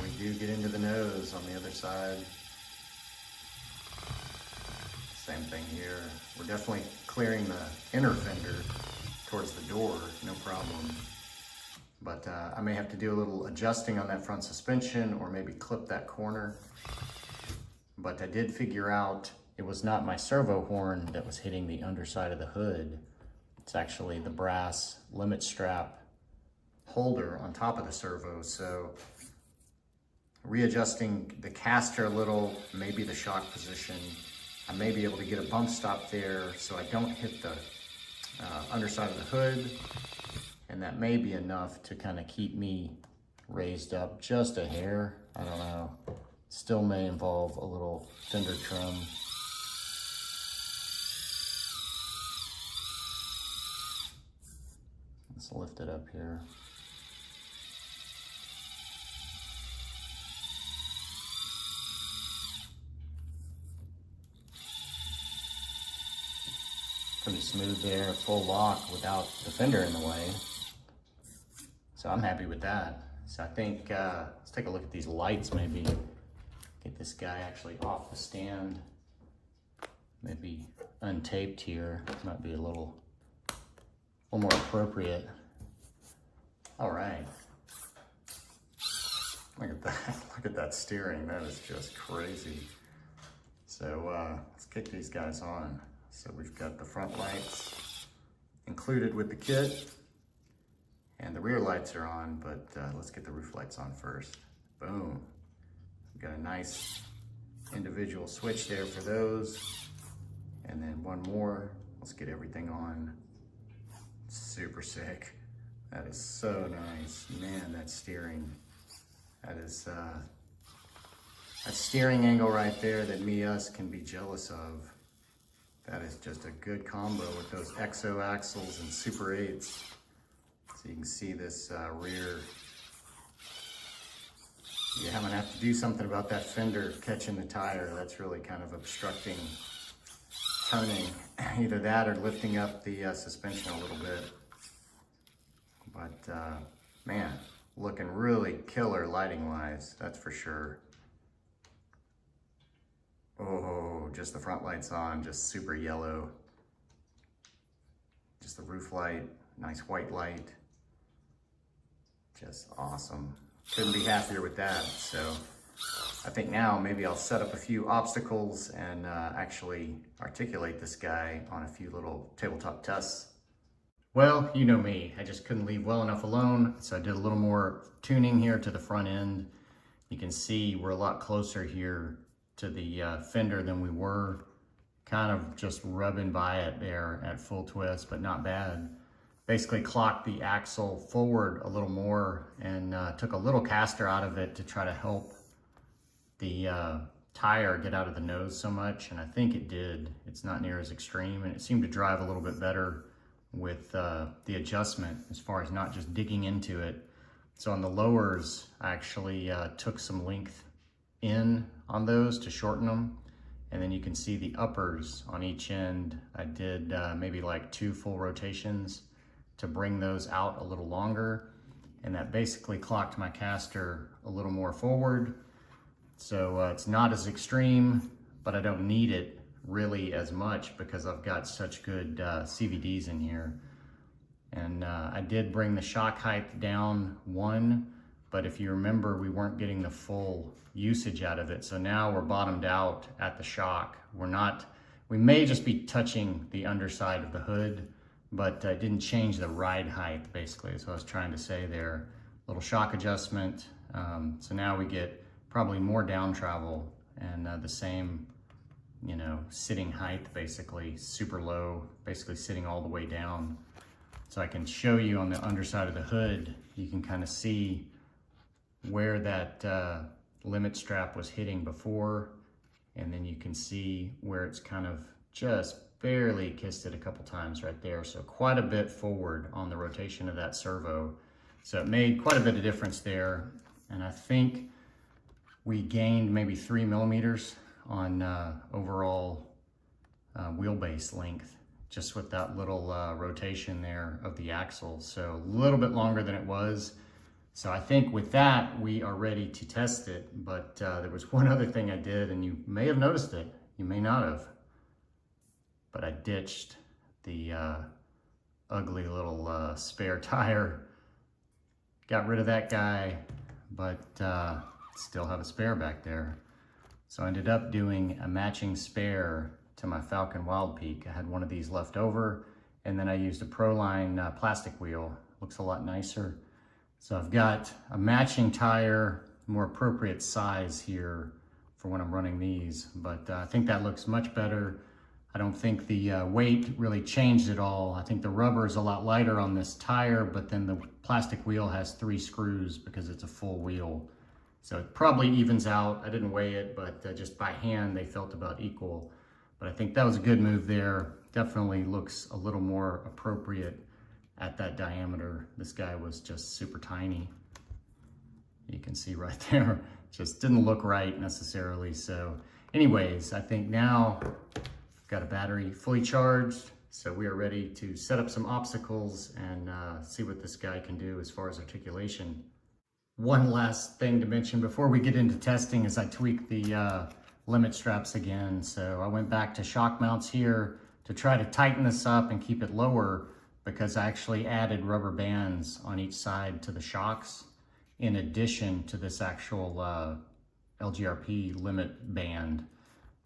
We do get into the nose on the other side. Same thing here. We're definitely clearing the inner fender towards the door, no problem. But I may have to do a little adjusting on that front suspension or maybe clip that corner. But I did figure out it was not my servo horn that was hitting the underside of the hood. It's actually the brass limit strap holder on top of the servo. So readjusting the caster a little, maybe the shock position, I may be able to get a bump stop there so I don't hit the underside of the hood, and that may be enough to kind of keep me raised up just a hair. I don't know. Still may involve a little fender trim. Let's lift it up here. Pretty smooth there, full lock without the fender in the way. So I'm happy with that. So I think, let's take a look at these lights maybe. Get this guy actually off the stand. Maybe untaped here. Might be a little more appropriate. All right. Look at that, look at that steering. That is just crazy. So let's kick these guys on. So we've got the front lights included with the kit, and the rear lights are on, but let's get the roof lights on first. Boom. We've got a nice individual switch there for those. And then one more. Let's get everything on. Super sick. That is so nice. Man, that steering. That is that steering angle right there that Meus can be jealous of. That is just a good combo with those exo axles and Super 8s. So you can see this rear. Yeah, I'm gonna have to do something about that fender catching the tire. That's really kind of obstructing turning. Either that or lifting up the suspension a little bit. But man, looking really killer lighting wise, that's for sure. Oh, just the front lights on, just super yellow. Just the roof light, nice white light. Just awesome. Couldn't be happier with that. So I think now maybe I'll set up a few obstacles and actually articulate this guy on a few little tabletop tests. Well, you know me, I just couldn't leave well enough alone. So I did a little more tuning here to the front end. You can see we're a lot closer here to the fender than we were. Kind of just rubbing by it there at full twist, but not bad. basically clocked the axle forward a little more and took a little caster out of it to try to help the tire get out of the nose so much, and I think it did. It's not near as extreme, and it seemed to drive a little bit better with the adjustment as far as not just digging into it. So on the lowers, I actually took some length in on those to shorten them, and then you can see the uppers on each end. I did maybe like 2 full rotations to bring those out a little longer, and that basically clocked my caster a little more forward. So it's not as extreme, but I don't need it really as much because I've got such good CVDs in here. And I did bring the shock height down 1, but if you remember, we weren't getting the full usage out of it. So now we're bottomed out at the shock. We may just be touching the underside of the hood, but it didn't change the ride height, basically, is what I was trying to say there. Little shock adjustment. So now we get probably more down travel and the same, you know, sitting height, basically super low, basically sitting all the way down. So I can show you on the underside of the hood, you can kind of see where that limit strap was hitting before, and then you can see where it's kind of just barely kissed it a couple times right there. So quite a bit forward on the rotation of that servo. So it made quite a bit of difference there, and I think we gained maybe 3 millimeters on overall wheelbase length, just with that little rotation there of the axle. So a little bit longer than it was. So I think with that, we are ready to test it. But there was one other thing I did, and you may have noticed it, you may not have, but I ditched the ugly little spare tire. Got rid of that guy, but still have a spare back there. So I ended up doing a matching spare to my Falcon Wild Peak. I had one of these left over, and then I used a Proline plastic wheel. Looks a lot nicer. So I've got a matching tire, more appropriate size here for when I'm running these, but I think that looks much better. I don't think the weight really changed at all. I think the rubber is a lot lighter on this tire, but then the plastic wheel has 3 screws because it's a full wheel. So it probably evens out. I didn't weigh it, but just by hand, they felt about equal. But I think that was a good move there. Definitely looks a little more appropriate at that diameter. This guy was just super tiny. You can see right there, just didn't look right necessarily. So anyways, I think now I've got a battery fully charged. So we are ready to set up some obstacles and see what this guy can do as far as articulation. One last thing to mention before we get into testing is I tweaked the limit straps again. So I went back to shock mounts here to try to tighten this up and keep it lower, because I actually added rubber bands on each side to the shocks in addition to this actual Lgrp limit band.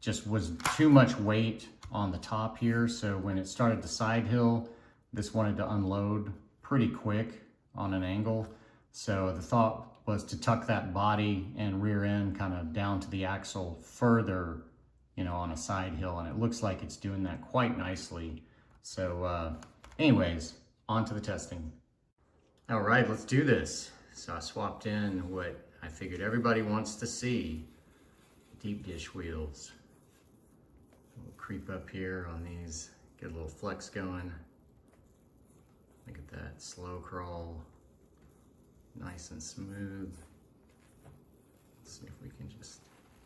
Just was too much weight on the top here, so when it started to side hill, this wanted to unload pretty quick on an angle. So the thought was to tuck that body and rear end kind of down to the axle further, you know, on a side hill, and it looks like it's doing that quite nicely. So anyways, on to the testing. All right, let's do this. So I swapped in what I figured everybody wants to see, deep dish wheels. We'll creep up here on these, get a little flex going. Look at that, slow crawl. Nice and smooth. Let's see if we can just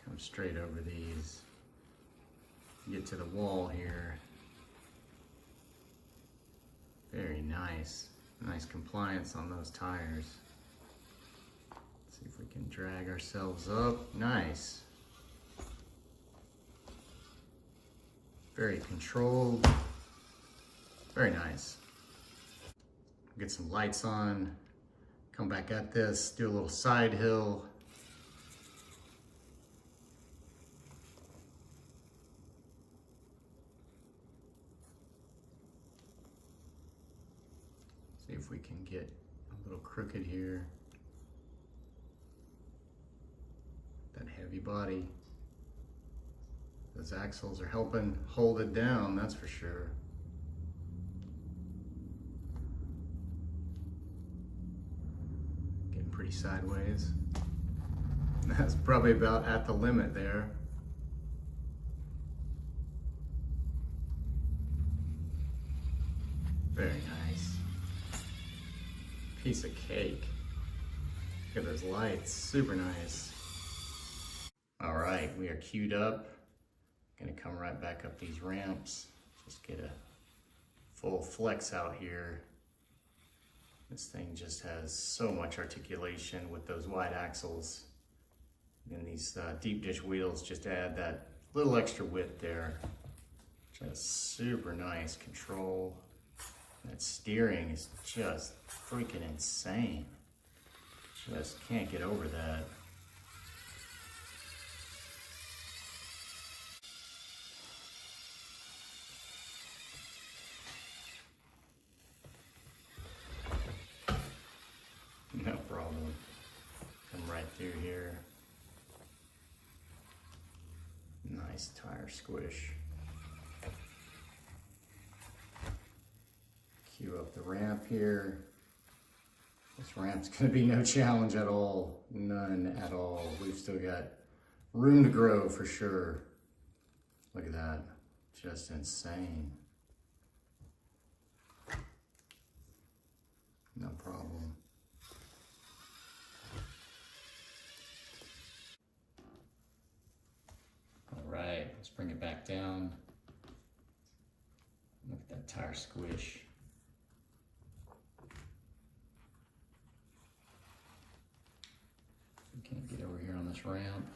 come straight over these. Get to the wall here. Very nice. Nice compliance on those tires. Let's see if we can drag ourselves up. Nice. Very controlled. Very nice. Get some lights on. Come back at this, do a little side hill. See if we can get a little crooked here. That heavy body. Those axles are helping hold it down, that's for sure. pretty sideways. That's probably about at the limit there. Very nice. Piece of cake. Look at those lights, super nice. All right, we are queued up. Gonna come right back up these ramps. Just get a full flex out here. This thing just has so much articulation with those wide axles. And these deep dish wheels just add that little extra width there. Just super nice control. That steering is just freaking insane. Just can't get over that. No problem. Come right through here. Nice tire squish. Cue up the ramp here. This ramp's gonna be no challenge at all. None at all. We've still got room to grow for sure. Look at that. Just insane. No problem. All right, let's bring it back down. Look at that tire squish. We can't get over here on this ramp.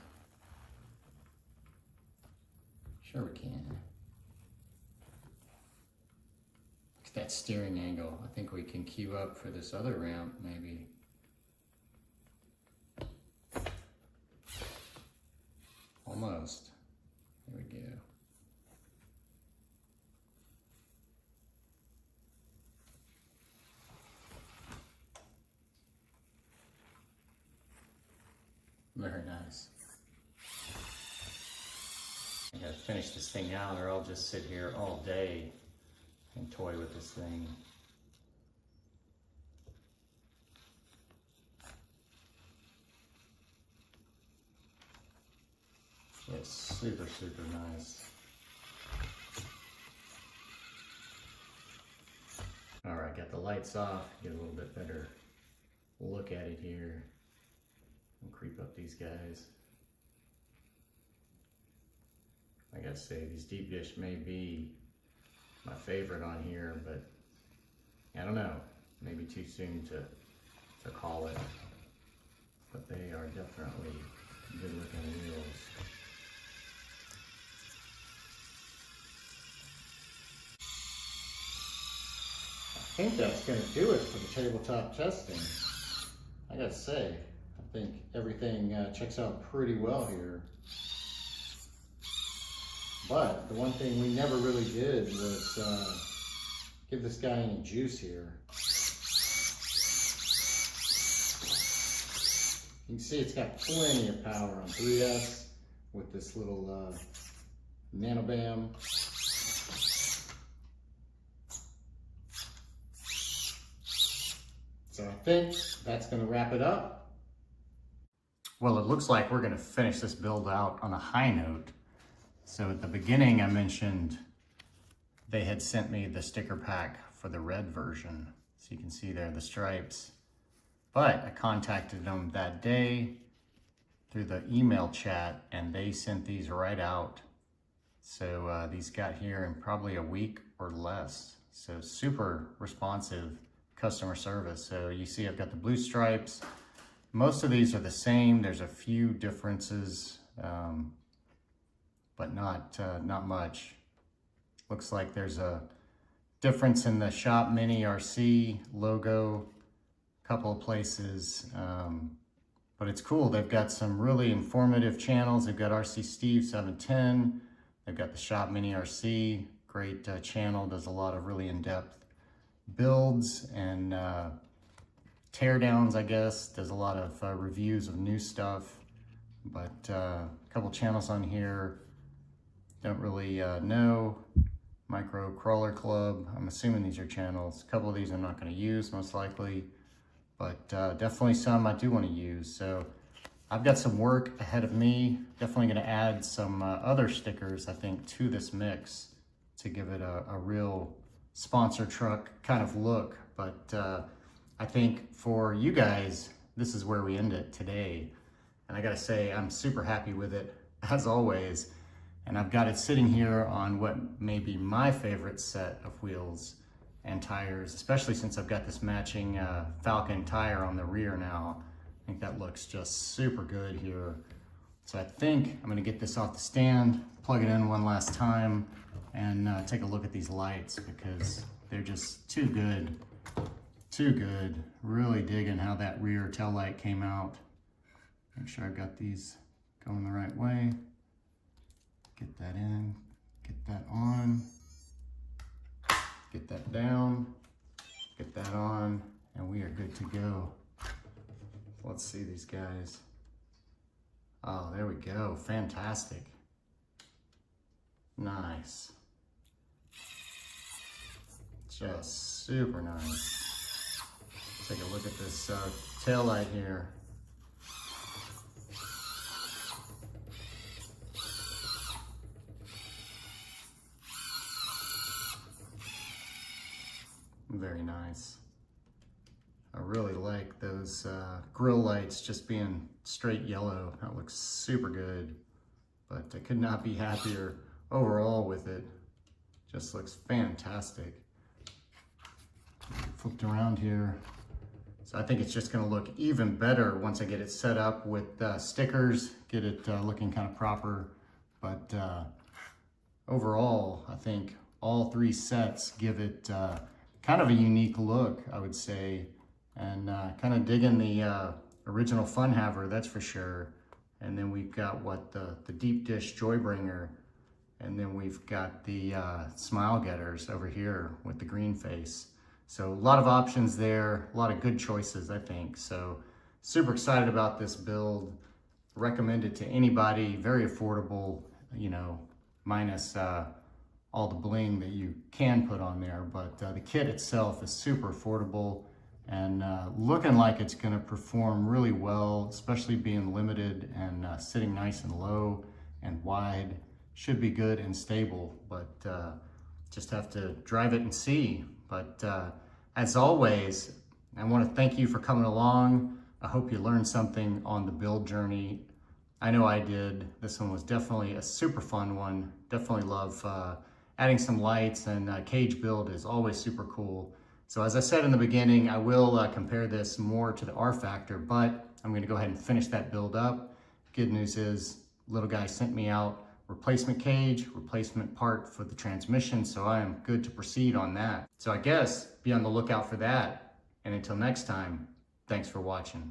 Sure we can. Look at that steering angle. I think we can queue up for this other ramp maybe. Almost. There we go. Very nice. I gotta finish this thing out or I'll just sit here all day and toy with this thing. It's super, super nice. All right, got the lights off, get a little bit better look at it here. We'll creep up these guys. I gotta say, these deep dish may be my favorite on here, but I don't know, maybe too soon to call it. But they are definitely good looking wheels. I think that's going to do it for the tabletop testing. I gotta say, I think everything checks out pretty well here. But the one thing we never really did was give this guy any juice here. You can see it's got plenty of power on 3S with this little Nano Bam. So I think that's going to wrap it up. Well, it looks like we're going to finish this build out on a high note. So at the beginning I mentioned they had sent me the sticker pack for the red version. So you can see there the stripes. But I contacted them that day through the email chat and they sent these right out. So these got here in probably a week or less. So super responsive customer service. So you see I've got the blue stripes. Most of these are the same. There's a few differences, but not much. Looks like there's a difference in the Shop Mini RC logo, a couple of places, but it's cool. They've got some really informative channels. They've got RC Steve 710. They've got the Shop Mini RC, great channel, does a lot of really in-depth builds and teardowns, I guess. Does a lot of reviews of new stuff, but a couple channels on here don't really know. Micro Crawler Club, I'm assuming these are channels. A couple of these I'm not going to use most likely, but definitely some I do want to use. So I've got some work ahead of me. Definitely going to add some other stickers, I think, to this mix to give it a real sponsor truck kind of look. But I think for you guys, this is where we end it today. And I gotta say, I'm super happy with it, as always. And I've got it sitting here on what may be my favorite set of wheels and tires, especially since I've got this matching Falcon tire on the rear now. I think that looks just super good here. So I think I'm gonna get this off the stand, plug it in one last time, and take a look at these lights because they're just too good. Too good. Really digging how that rear tail light came out. Make sure I've got these going the right way. Get that in, get that on, get that down, get that on, and we are good to go. Let's see these guys. Oh, there we go. Fantastic. Nice. Just super nice. Take a look at this tail light here. Very nice. I really like those grill lights just being straight yellow. That looks super good, but I could not be happier overall with it. Just looks fantastic. Flipped around here. So I think it's just gonna look even better once I get it set up with stickers, get it looking kind of proper. But overall, I think all three sets give it kind of a unique look, I would say, and kind of digging the original Fun Haver, that's for sure. And then we've got what the deep dish Joybringer, and then we've got the Smile Getters over here with the green face. So a lot of options there, a lot of good choices, I think. So super excited about this build. Recommend it to anybody. Very affordable, you know, minus all the bling that you can put on there, but the kit itself is super affordable and looking like it's going to perform really well, especially being limited and sitting nice and low and wide. Should be good and stable, but just have to drive it and see. But as always, I want to thank you for coming along. I hope you learned something on the build journey. I know I did. This one was definitely a super fun one. Definitely love adding some lights, and cage build is always super cool. So as I said in the beginning, I will compare this more to the R Factor, but I'm gonna go ahead and finish that build up. Good news is, little guy sent me out replacement cage, replacement part for the transmission, so I am good to proceed on that. So I guess be on the lookout for that. And until next time, thanks for watching.